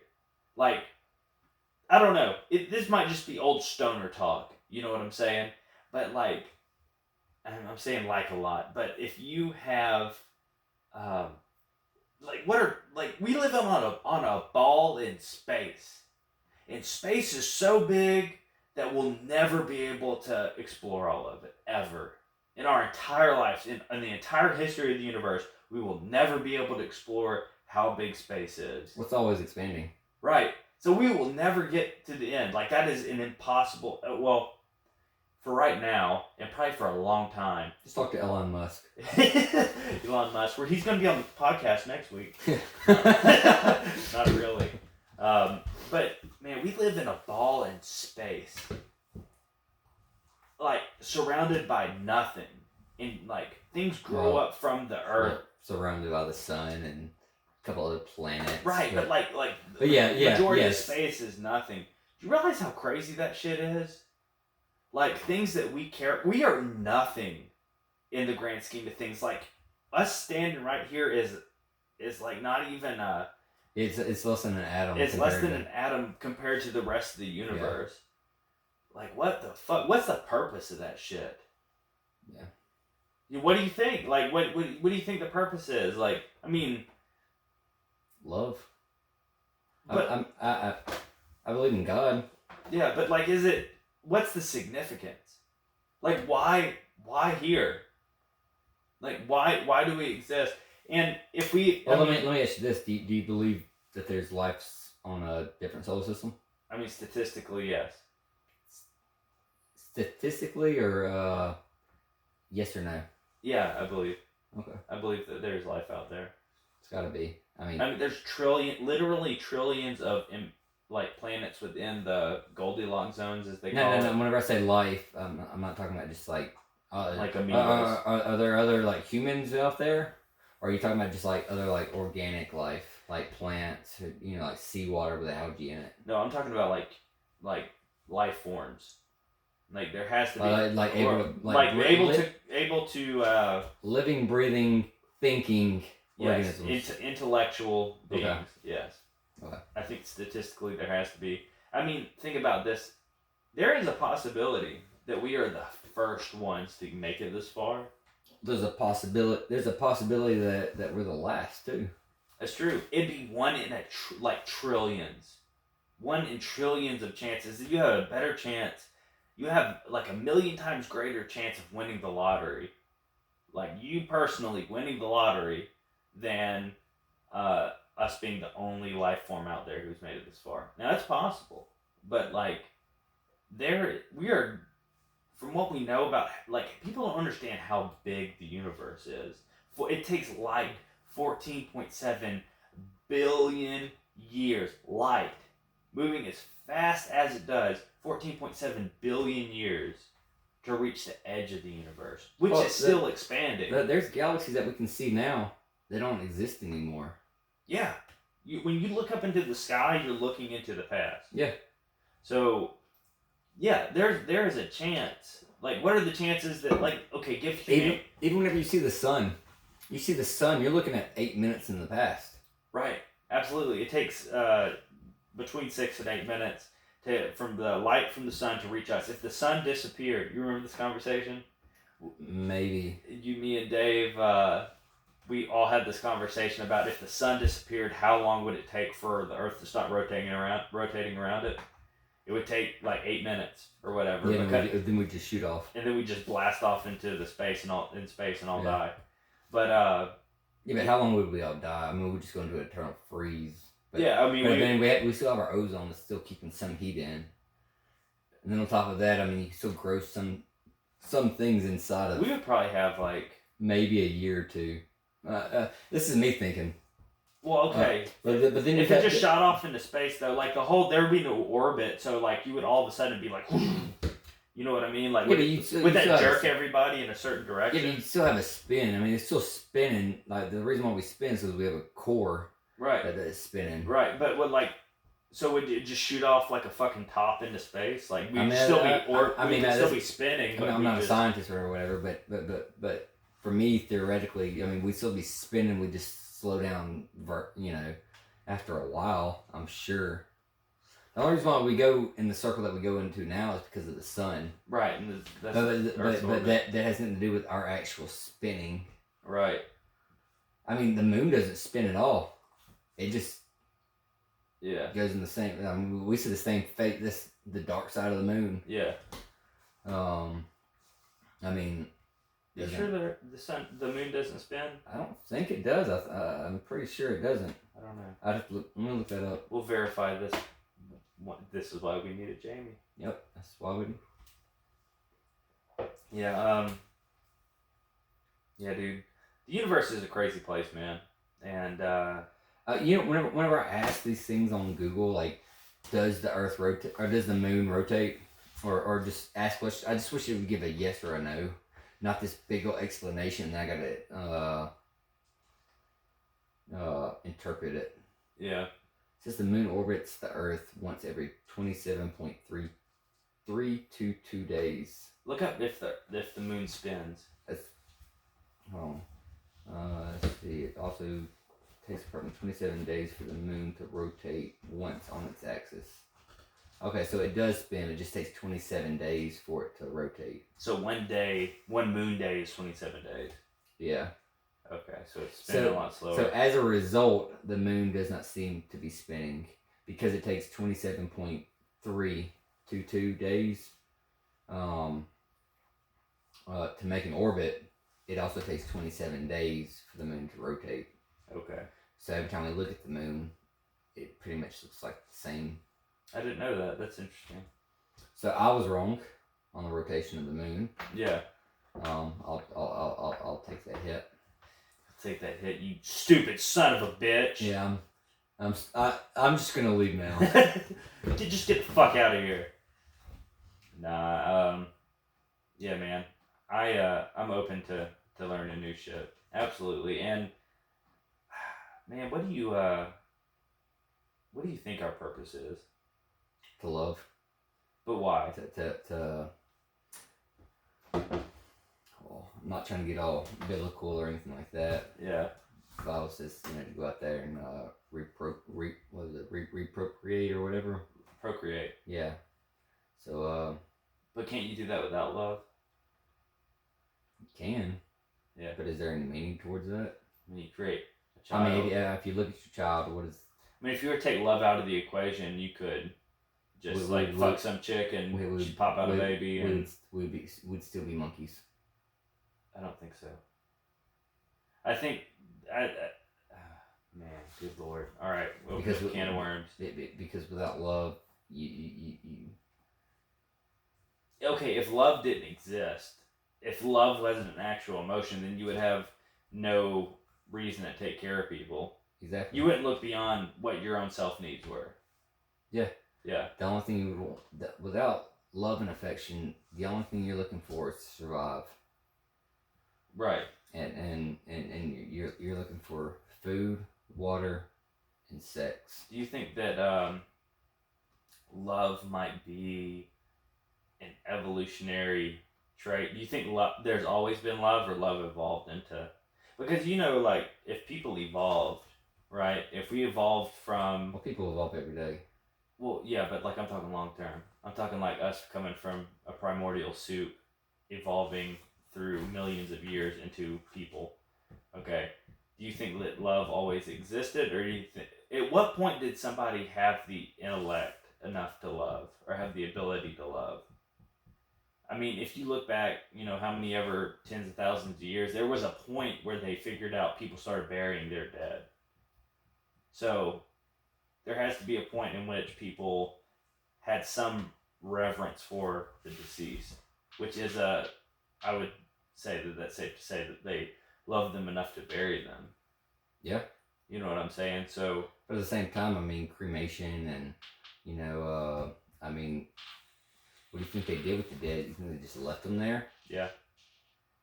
Like, I don't know. This might just be old stoner talk. You know what I'm saying? But, like, I'm saying like a lot. But if you have, we live on a ball in space. And space is so big that we'll never be able to explore all of it, ever. In our entire lives, in the entire history of the universe, we will never be able to explore how big space is. What's always expanding. Right. So we will never get to the end. Like, that is an impossible... Well, for right now, and probably for a long time. Just talk to Elon Musk. Elon Musk, where he's going to be on the podcast next week. Not really. But, man, we live in a ball in space. Like, surrounded by nothing. And, like, things grow up from the earth. Surrounded by the sun and a couple other planets. Right, but yeah, majority yes. of space is nothing. Do you realize how crazy that shit is? Like, things that we are nothing in the grand scheme of things. Like, us standing right here is like not even It's less than an atom. It's less than an atom compared to the rest of the universe. Yeah. Like, what the fuck? What's the purpose of that shit? Yeah. What do you think? Like, what do you think the purpose is? Like, I mean, love. But I believe in God. Yeah, but like, what's the significance? Like, why here? Like, why do we exist? And if we... Well, let me ask you this. Do you believe that there's life on a different solar system? I mean, statistically, yes. Statistically, or yes or no? Yeah, I believe. Okay. I believe that there's life out there. It's got to be. I mean, there's literally trillions of planets within the Goldilocks zones, as they call it. No. Whenever I say life, I'm not talking about just like amoebas. Are there other like humans out there? Or are you talking about just like other like organic life, like plants, like seawater with algae in it? No, I'm talking about like life forms. Like, there has to be able to living, breathing, thinking organisms. Yes, intellectual beings. Okay. Yes. Okay. I think statistically there has to be. I mean, think about this. There is a possibility that we are the first ones to make it this far. There's a possibility that we're the last too. That's true. It'd be one in trillions. 1 in trillions of chances. If you have a better chance, you have like 1,000,000 times greater chance of winning the lottery. Like, you personally winning the lottery than us being the only life form out there who's made it this far. Now, that's possible. But like, we are... From what we know about, like, people don't understand how big the universe is. It takes light 14.7 billion years, light, moving as fast as it does, 14.7 billion years to reach the edge of the universe, which is still expanding. There's galaxies that we can see now they don't exist anymore. Yeah. When you look up into the sky, you're looking into the past. Yeah. So, yeah, there is a chance. Like, what are the chances that, like, okay, give humanity... Even whenever you see the sun, you're looking at 8 minutes in the past. Right. Absolutely. It takes between 6 and 8 minutes from the light from the sun to reach us. If the sun disappeared, you remember this conversation? Maybe. You, me, and Dave, we all had this conversation about if the sun disappeared, how long would it take for the Earth to stop rotating around it? It would take like 8 minutes or whatever. Yeah, then we just shoot off. And then we just blast off into the space and all die. But yeah, but how long would we all die? I mean, we're just going to do an eternal freeze. But, yeah, I mean, then we still have our ozone that's still keeping some heat in. And then on top of that, I mean, you can still grow some things inside of. We would probably have like maybe a year or two. This is me thinking. Well, okay, but then if it just shot off into space though, like there would be no orbit, so like you would all of a sudden be like, you know what I mean? Like would that jerk everybody in a certain direction? Yeah, but you still have a spin. I mean, it's still spinning. Like the reason why we spin is because we have a core. Right. That is spinning. Right, but so would it just shoot off like a fucking top into space? Like we'd still be spinning. I mean, I'm not a scientist or whatever, but for me theoretically, I mean, we'd still be spinning. We just slow down, after a while. I'm sure. The only reason why we go in the circle that we go into now is because of the sun. Right, and but that has nothing to do with our actual spinning. Right. I mean, the moon doesn't spin at all. It just goes in the same. I mean, we see the same fate. The dark side of the moon. Yeah. I mean, you sure the moon doesn't spin? I don't think it does. I'm pretty sure it doesn't. I don't know. I'd have to look. I'm gonna look that up. We'll verify this. This is why we needed Jamie. Yep, that's why we. Yeah. Yeah, dude. The universe is a crazy place, man, and. Whenever I ask these things on Google, like, does the Earth rotate or does the moon rotate, or just ask questions, I just wish it would give a yes or a no, not this big old explanation that I gotta interpret it. Yeah. It says the moon orbits the Earth once every 27.322 days. Look up if the moon spins. Let's see. It also takes approximately 27 days for the moon to rotate once on its axis. Okay, so it does spin. It just takes 27 days for it to rotate. So one moon day is 27 days. Yeah. Okay, so it's spinning a lot slower. So as a result, the moon does not seem to be spinning because it takes 27.322 days to make an orbit. It also takes 27 days for the moon to rotate. Okay. So every time we look at the moon, it pretty much looks like the same. I didn't know that. That's interesting. So I was wrong on the rotation of the moon. Yeah. I'll take that hit. I'll take that hit, you stupid son of a bitch. Yeah. I'm just gonna leave now. Just get the fuck out of here. Nah. Yeah, man. I'm open to learning new shit. Absolutely. And man, what do you think our purpose is? To love. But why? Well, I'm not trying to get all biblical or anything like that. Yeah. The Bible says, to go out there and reprocreate or whatever. Procreate. Yeah. So. But can't you do that without love? You can. Yeah. But is there any meaning towards that? I mean, you create a child. I mean, yeah, if you look at your child, what is... I mean, if you were to take love out of the equation, you could just fuck some chick and she'd pop out a baby and... We'd still be monkeys. I don't think so. I think... man, good lord. Alright, because a can of worms. Because without love, you... Okay, if love didn't exist, if love wasn't an actual emotion, then you would have no reason to take care of people. Exactly. You wouldn't look beyond what your own self needs were. Yeah. Yeah. The only thing you would want, without love and affection, the only thing you're looking for is to survive. Right. And you're looking for food, water, and sex. Do you think that love might be an evolutionary trait? Do you think there's always been love, or love evolved into? Because like if people evolved, right? If we evolved from, Well, people evolve every day. well, yeah, but like I'm talking long term. I'm talking like us coming from a primordial soup, evolving through millions of years into people. Okay. Do you think that love always existed, or do you think at what point did somebody have the intellect enough to love, or have the ability to love? I mean, if you look back, how many ever tens of thousands of years, there was a point where they figured out people started burying their dead. So there has to be a point in which people had some reverence for the deceased, which is I would say that's safe to say that they loved them enough to bury them. Yeah. You know what I'm saying? So, but at the same time, I mean, cremation and, I mean, what do you think they did with the dead? You think they just left them there? Yeah.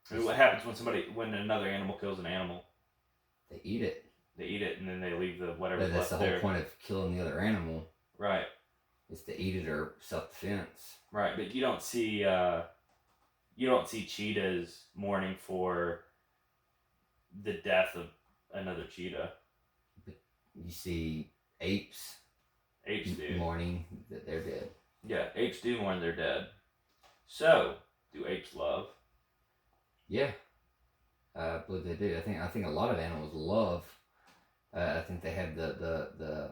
I mean, what happens when another animal kills an animal? They eat it. They eat it, and then they leave the whatever But that's left the whole there. point of killing the other animal. Right. Is to eat it or self-defense. Right, but you don't see cheetahs mourning for the death of another cheetah. But you see apes. Apes do. Mourning that they're dead. Yeah, apes do mourn their dead. So, do apes love? Yeah, I believe they do. I think a lot of animals love. I think they have the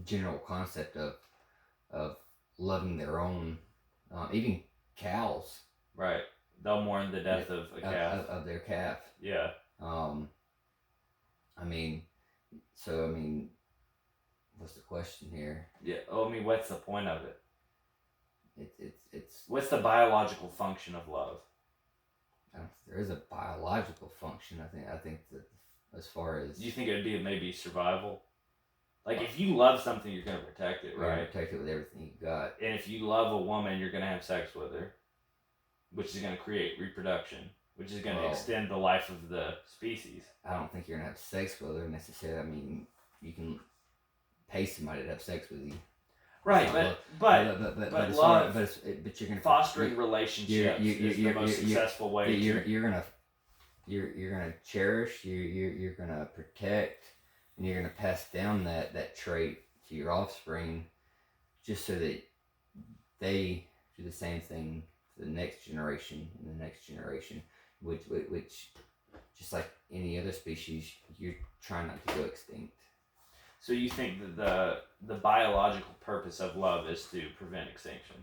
general concept of loving their own. Even cows. Right. They'll mourn the death of a calf. Of their calf. Yeah. I mean, what's the question here? Yeah. Oh, I mean, what's the point of it? It's what's the biological function of love? There is a biological function. I think that as far as, do you think it would be maybe survival? Like if you love something, you're gonna protect it, right? Protect it with everything you got. And if you love a woman, you're gonna have sex with her, which is gonna create reproduction, which is gonna extend the life of the species. I don't think you're gonna have sex with her necessarily. I mean, you can pay somebody to have sex with you. Right, but love, but you're gonna fostering relationships is the most successful way. You're gonna cherish. You're gonna protect, and you're gonna pass down that trait to your offspring, just so that they do the same thing to the next generation and the next generation, which just like any other species, you're trying not to go extinct. So you think that the biological purpose of love is to prevent extinction?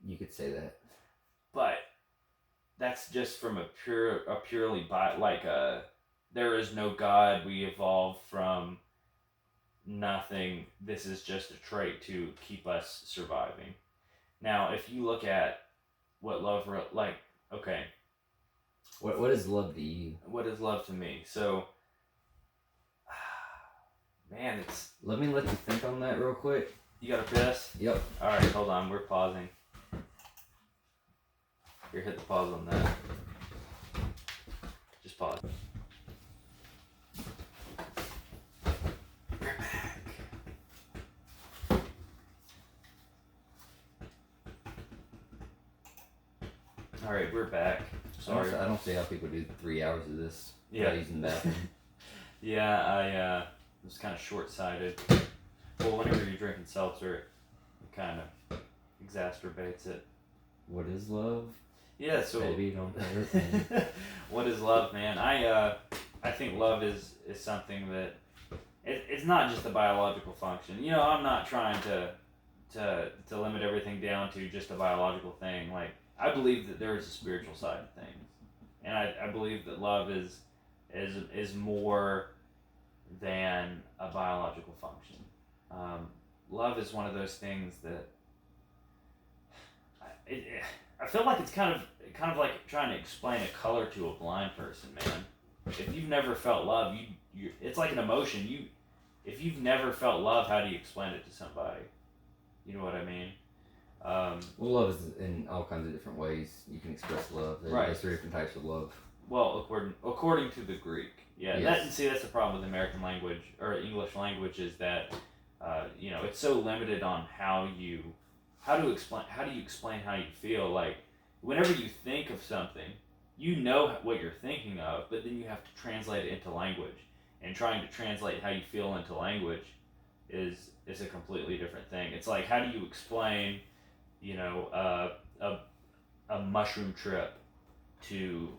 You could say that. But that's just from a purely there is no God, we evolved from nothing. This is just a trait to keep us surviving. Now, if you look at what love okay. What is love to you? What is love to me? So, man, it's... Let me let you think on that real quick. You got a piss? Yep. Alright, hold on. We're pausing. Here, hit the pause on that. Just pause. We're back. Alright, we're back. Sorry. I don't see how people do 3 hours of this without using the bathroom. Yeah, I was kind of short-sighted. Well, whenever you're drinking seltzer, it kind of exacerbates it. What is love? Yeah, so... Baby, don't hurt me. What is love, man? I think love is something that... It's not just a biological function. I'm not trying to limit everything down to just a biological thing. Like, I believe that there is a spiritual side of things. And I believe that love is more than a biological function. Love is one of those things that I feel like it's kind of like trying to explain a color to a blind person, man. If you've never felt love, you it's like an emotion. If you've never felt love, how do you explain it to somebody? You know what I mean? Well, love is in all kinds of different ways you can express love. There's 3 different types of love. well, according to the Greek. Yeah, Yes. that's the problem with American language or English language is that it's so limited on how do you explain how you feel. Like whenever you think of something, you know what you're thinking of, but then you have to translate it into language. And trying to translate how you feel into language is a completely different thing. It's like how do you explain, a mushroom trip to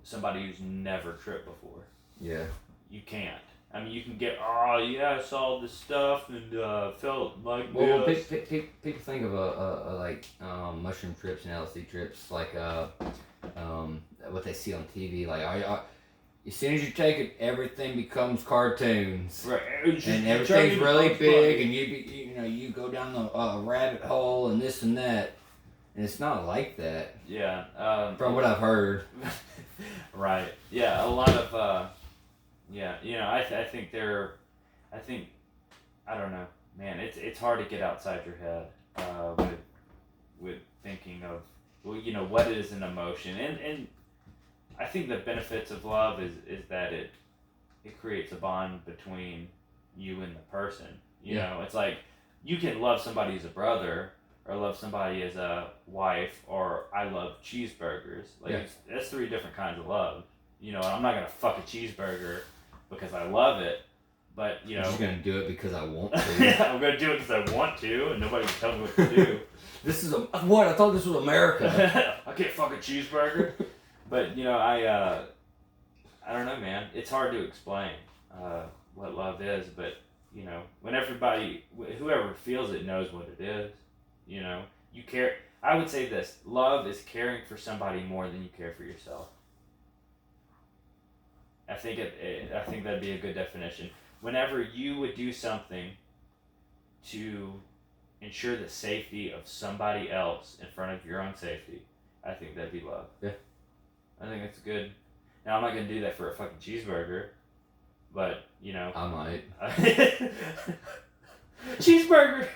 somebody who's never tripped before? Yeah. You can't. I mean, you can get, oh yeah, I saw this stuff and felt like Well, this. people think of like mushroom trips and LSD trips like what they see on TV. Like, as soon as you take it, everything becomes cartoons, Right. and everything's really big, and you go down the rabbit hole and this and that, and it's not like that. Yeah. From what I've heard. Right. Yeah. A lot of. Yeah. I don't know, man. It's hard to get outside your head with thinking of what is an emotion, and I think the benefits of love is that it creates a bond between you and the person. You know, it's like you can love somebody as a brother or love somebody as a wife, or I love cheeseburgers. Like that's three different kinds of love. I'm not gonna fuck a cheeseburger because I love it, but I'm just gonna do it because I want to. I'm gonna do it because I want to, and nobody can tell me what to do. This is what I thought this was America. I can't fuck a cheeseburger. But I don't know, man. It's hard to explain what love is, but when whoever feels it knows what it is. You care. I would say this: love is caring for somebody more than you care for yourself. I think I think that'd be a good definition. Whenever you would do something to ensure the safety of somebody else in front of your own safety, I think that'd be love. Yeah. I think it's good. Now, I'm not going to do that for a fucking cheeseburger, but, I might. Cheeseburger!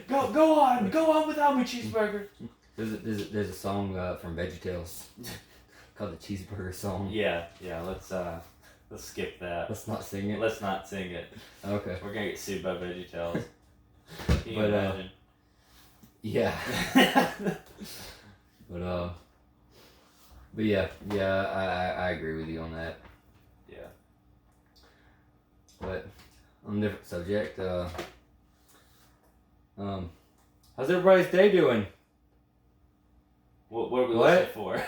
Go on without me, cheeseburger! There's a song from VeggieTales called the Cheeseburger Song. Yeah, let's skip that. Let's not sing it. Let's not sing it. Okay. We're going to get sued by VeggieTales. Can you But, imagine? Yeah. But yeah, I agree with you on that. Yeah. But on a different subject, how's everybody's day doing? What are we listening for?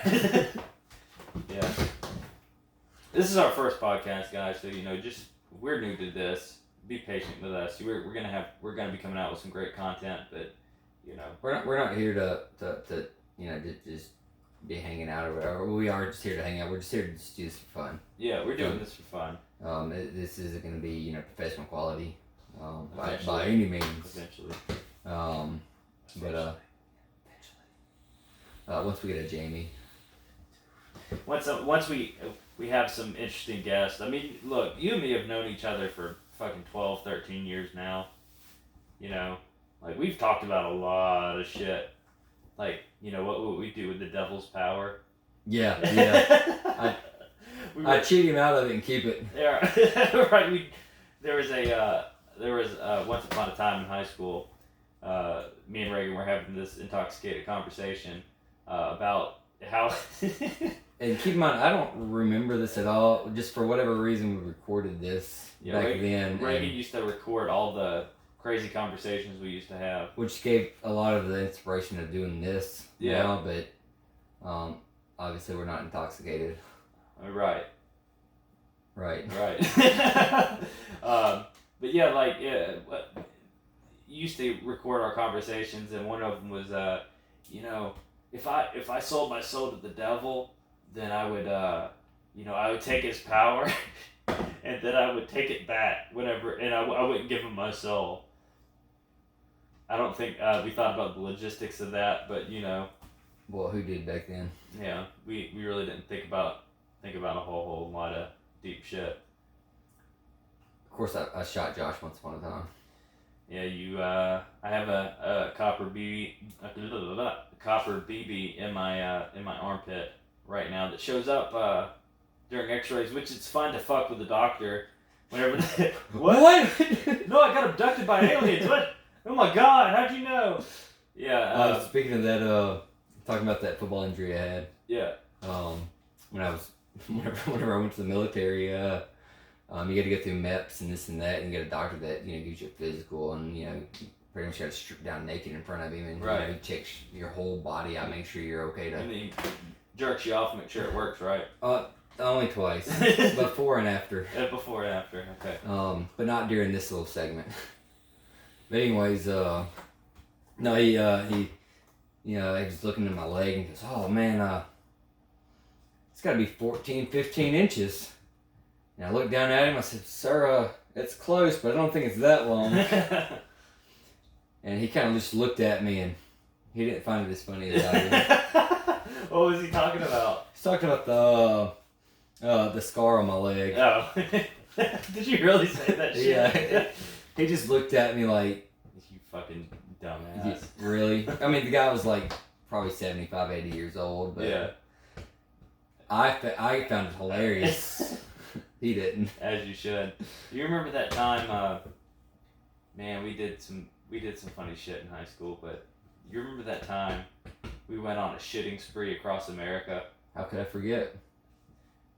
Yeah. This is our first podcast, guys. So just we're new to this. Be patient with us. We're gonna be coming out with some great content, but we're not here to just be hanging out or whatever. We are just here to hang out. We're just here to just do this for fun. Yeah, we're doing this for fun. This isn't going to be professional quality by any means. Eventually. But once we get a Jamie. Once we have some interesting guests. I mean, look, you and me have known each other for fucking 12, 13 years now. Like we've talked about a lot of shit. Like, what we do with the devil's power. Yeah. I cheat him out of it and keep it. Yeah, right. There was once upon a time in high school, me and Reagan were having this intoxicated conversation about how. And keep in mind, I don't remember this at all. Just for whatever reason, we recorded this back then. Reagan used to record all the crazy conversations we used to have, which gave a lot of the inspiration of doing this. Yeah. Now, but obviously we're not intoxicated. Right. Right. But yeah, you used to record our conversations, and one of them was, if I sold my soul to the devil, then I would take his power, and then I would take it back whenever, and I wouldn't give him my soul. I don't think we thought about the logistics of that, but Well, who did back then? Yeah, we really didn't think about a whole lot of deep shit. Of course, I shot Josh once upon a time. Yeah, I have a copper BB in my armpit. right now that shows up during X-rays, which it's fun to fuck with the doctor whenever. What? No, I got abducted by aliens. What? Oh my God! How'd you know? Yeah. Speaking of that, talking about that football injury I had. Yeah. Whenever I went to the military, you got to go through MEPS and this and that, and you get a doctor that gives you a physical, and pretty much got to strip down naked in front of him, and he checks your whole body out, make sure you're okay to. And he jerks you off, make sure it works, right? Only twice, before and after. Yeah, before and after, okay. But not during this little segment. But anyways, no, he was looking at my leg and goes, "Oh man, it's got to be 14, 15 inches." And I looked down at him. I said, "Sir, it's close, but I don't think it's that long." And he kind of just looked at me, and he didn't find it as funny as I did. What was he talking about? He's talking about the scar on my leg. Oh. Did you really say that shit? Yeah. He just looked at me like, "You fucking dumbass." Really? I mean, the guy was like probably 75, 80 years old, but yeah. I found it hilarious. He didn't. As you should. You remember that time? Man, we did some funny shit in high school. But you remember that time we went on a shitting spree across America? How could I forget?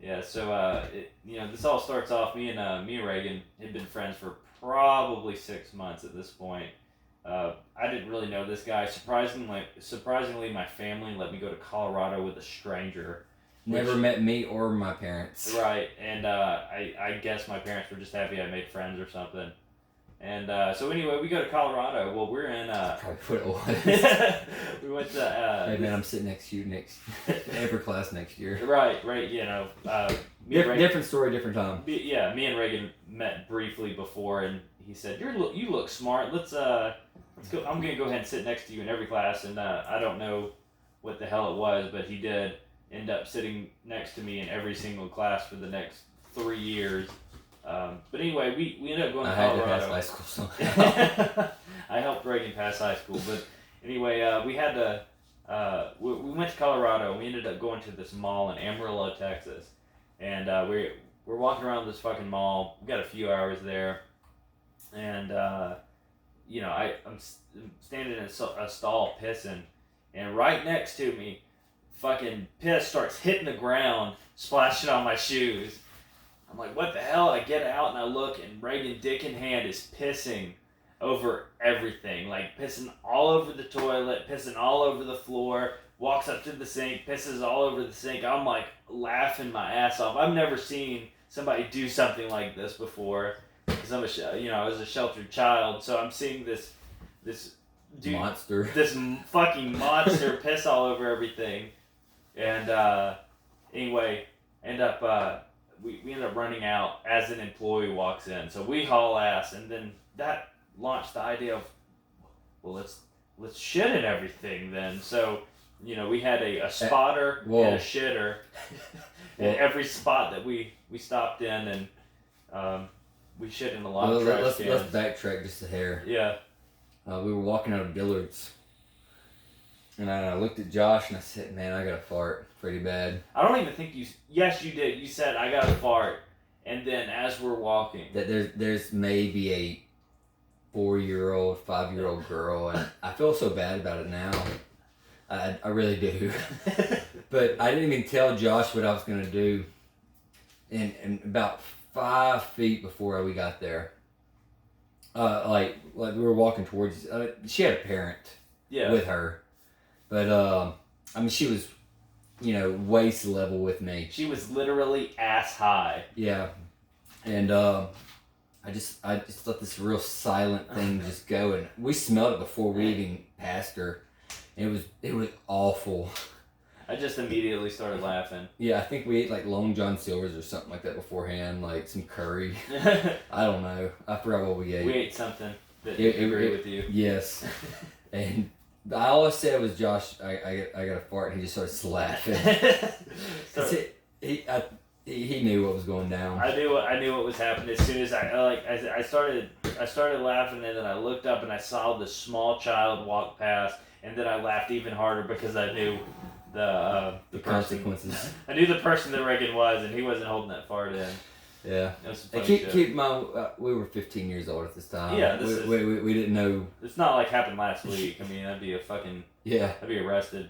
Yeah. So this all starts off. Me and Reagan had been friends for probably 6 months at this point. I didn't really know this guy. Surprisingly, my family let me go to Colorado with a stranger. Never met me or my parents. Right, and I guess my parents were just happy I made friends or something. And so anyway, we go to Colorado. Well, we're in. Probably what it was. We went to. Hey man, I'm sitting next to you every class next year. Right. Different story, different time. Me and Reagan met briefly before, and he said, "You look smart. Let's go. I'm gonna go ahead and sit next to you in every class." And I don't know what the hell it was, but he did end up sitting next to me in every single class for the next 3 years. But anyway, we ended up going to Colorado. I had to pass high school somehow. I helped Reagan pass high school, but anyway, we had to. We went to Colorado, and we ended up going to this mall in Amarillo, Texas, and we're walking around this fucking mall. We got a few hours there, and I'm standing in a stall pissing, and right next to me, fucking piss starts hitting the ground, splashing on my shoes. I'm like, what the hell? I get out and I look, and Reagan, dick in hand, is pissing over everything. Like, pissing all over the toilet, pissing all over the floor, walks up to the sink, pisses all over the sink. I'm like laughing my ass off. I've never seen somebody do something like this before. Because I was a sheltered child, so I'm seeing this dude, monster, this fucking monster piss all over everything. And anyway, we end up running out as an employee walks in. So we haul ass, and then that launched the idea of, well, let's shit in everything then. So we had a spotter and a shitter in every spot that we stopped in, and we shit in a lot of trash cans. Let's backtrack just a hair. Yeah. We were walking out of Dillard's, and I looked at Josh and I said, "Man, I got a fart pretty bad." I don't even think you. Yes, you did. You said, "I got a fart," and then as we're walking, that there's maybe a 4-year-old, 5-year-old girl, and I feel so bad about it now. I really do. But I didn't even tell Josh what I was gonna do. And about 5 feet before we got there, like we were walking towards. She had a parent with her, but she was, waist level with me. She was literally ass high. Yeah, and I just let this real silent thing just go, and we smelled it before we even passed her. It was awful. I just immediately started laughing. Yeah, I think we ate like Long John Silver's or something like that beforehand, like some curry. I don't know. I forgot what we ate. We ate something that didn't agree with you. Yes. And all I said was, "Josh, I got a fart," and he just started laughing. He knew what was going down. I knew what was happening as soon as I started laughing, and then I looked up and I saw this small child walk past, and then I laughed even harder because I knew the person. consequences. I knew the person that Reagan was, and he wasn't holding that fart in. Yeah. That was some funny Keep shit. keep in mind, we were 15 years old at this time. Yeah, we didn't know. It's not like happened last week. I mean, that'd be a fucking. Yeah. I'd be arrested.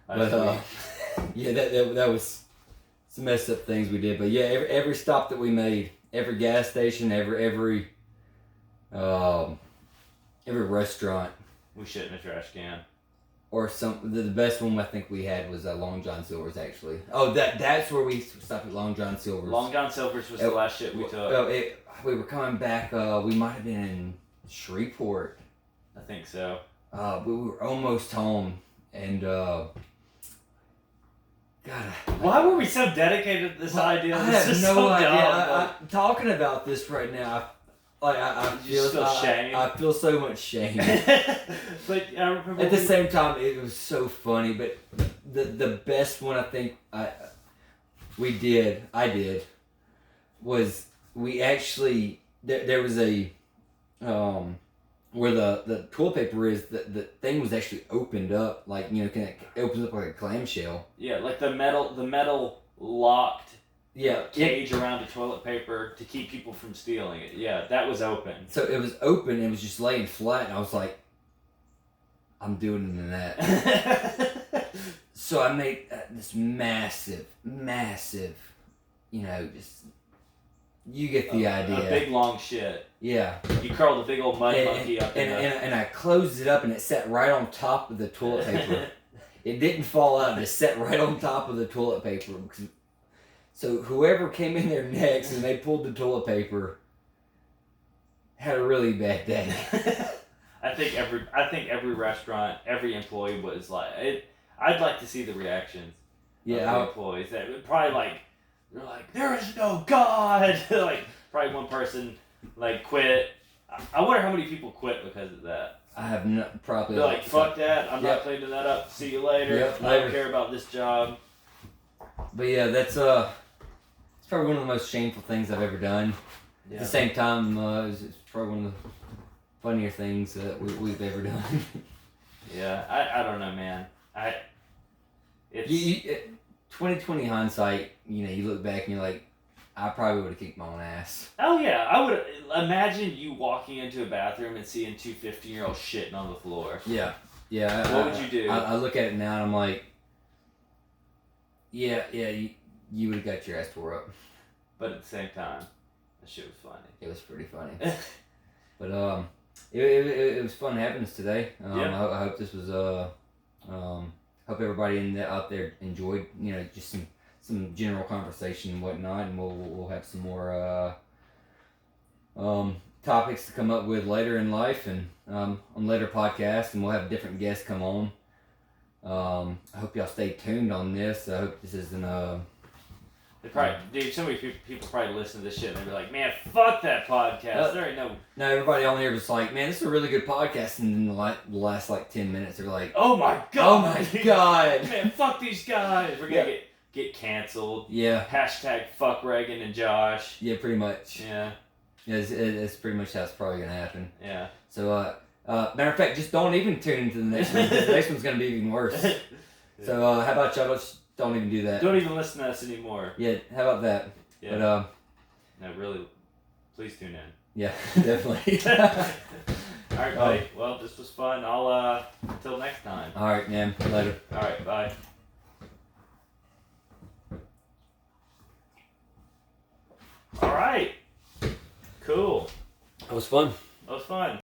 But yeah, that was some messed up things we did. But yeah, every stop that we made, every gas station, every restaurant, we shit in a trash can. or the best one I think we had was Long John Silver's actually. Oh, that's where we stopped at Long John Silver's. Long John Silver's was the last shit we took. Well, we were coming back. We might have been in Shreveport. I think so. We were almost home, and God. Why were we so dedicated to this idea? I This have is no so idea. dumb. I'm talking about this right now. I You feel shame? I feel so much shame. But I remember At the same time, it was so funny. But the best one I think I did was we actually there was a where the toilet paper is, the thing was actually opened up, like, you know, it opens up like a clamshell. Yeah, like the metal locked cage around the toilet paper to keep people from stealing it. Yeah, that was open. So it was open and it was just laying flat, and I was like, I'm doing it in that. So I made this massive, you know, just, you get the idea. A big long shit. Yeah. You curled a big old mud monkey up in and I closed it up and it sat right on top of the toilet paper. It didn't fall out, it sat right on top of the toilet paper. So whoever came in there next and they pulled the toilet paper had a really bad day. I think every restaurant, every employee was like, I'd like to see the reactions of the employees. That would probably they're like, there is no God. Like, probably one person quit. I wonder how many people quit because of that. I have probably. They're like, fuck that. I'm not cleaning that up. See you later. Yep, I don't care about this job. But yeah, that's it's probably one of the most shameful things I've ever done. Yeah. At the same time, it's probably one of the funnier things that we've ever done. Yeah, I don't know, man. It's 2020 hindsight, you know, you look back and you're like, I probably would have kicked my own ass. Oh yeah, I would imagine you walking into a bathroom and seeing two 15-year-olds shitting on the floor. Yeah. What would you do? I look at it now and I'm like, yeah, you would have got your ass tore up. But at the same time, that shit was funny. It was pretty funny. But it was fun having us today. I hope this was hope everybody out there enjoyed, you know, just some general conversation and whatnot, and we'll have some more topics to come up with later in life and on later podcasts, and we'll have different guests come on. I hope y'all stay tuned on this. I hope this isn't so many people probably listen to this shit and they'll be like, man, fuck that podcast. There ain't no. No, everybody on here was like, man, this is a really good podcast, and in the last 10 minutes they're like, oh my god, man, fuck these guys. We're gonna get canceled. Yeah. Hashtag fuck Reagan and Josh. Yeah, pretty much. Yeah. It's pretty much how it's probably gonna happen. Yeah. So matter of fact, just don't even tune into the next one, because the next one's gonna be even worse. Yeah. So how about y'all just don't even do that? Don't even listen to us anymore. Yeah, how about that? Yeah. But no, really, please tune in. Yeah, definitely. All right, buddy. Well, this was fun. I'll until next time. All right, man. Later. All right, bye. All right. Cool. That was fun. That was fun.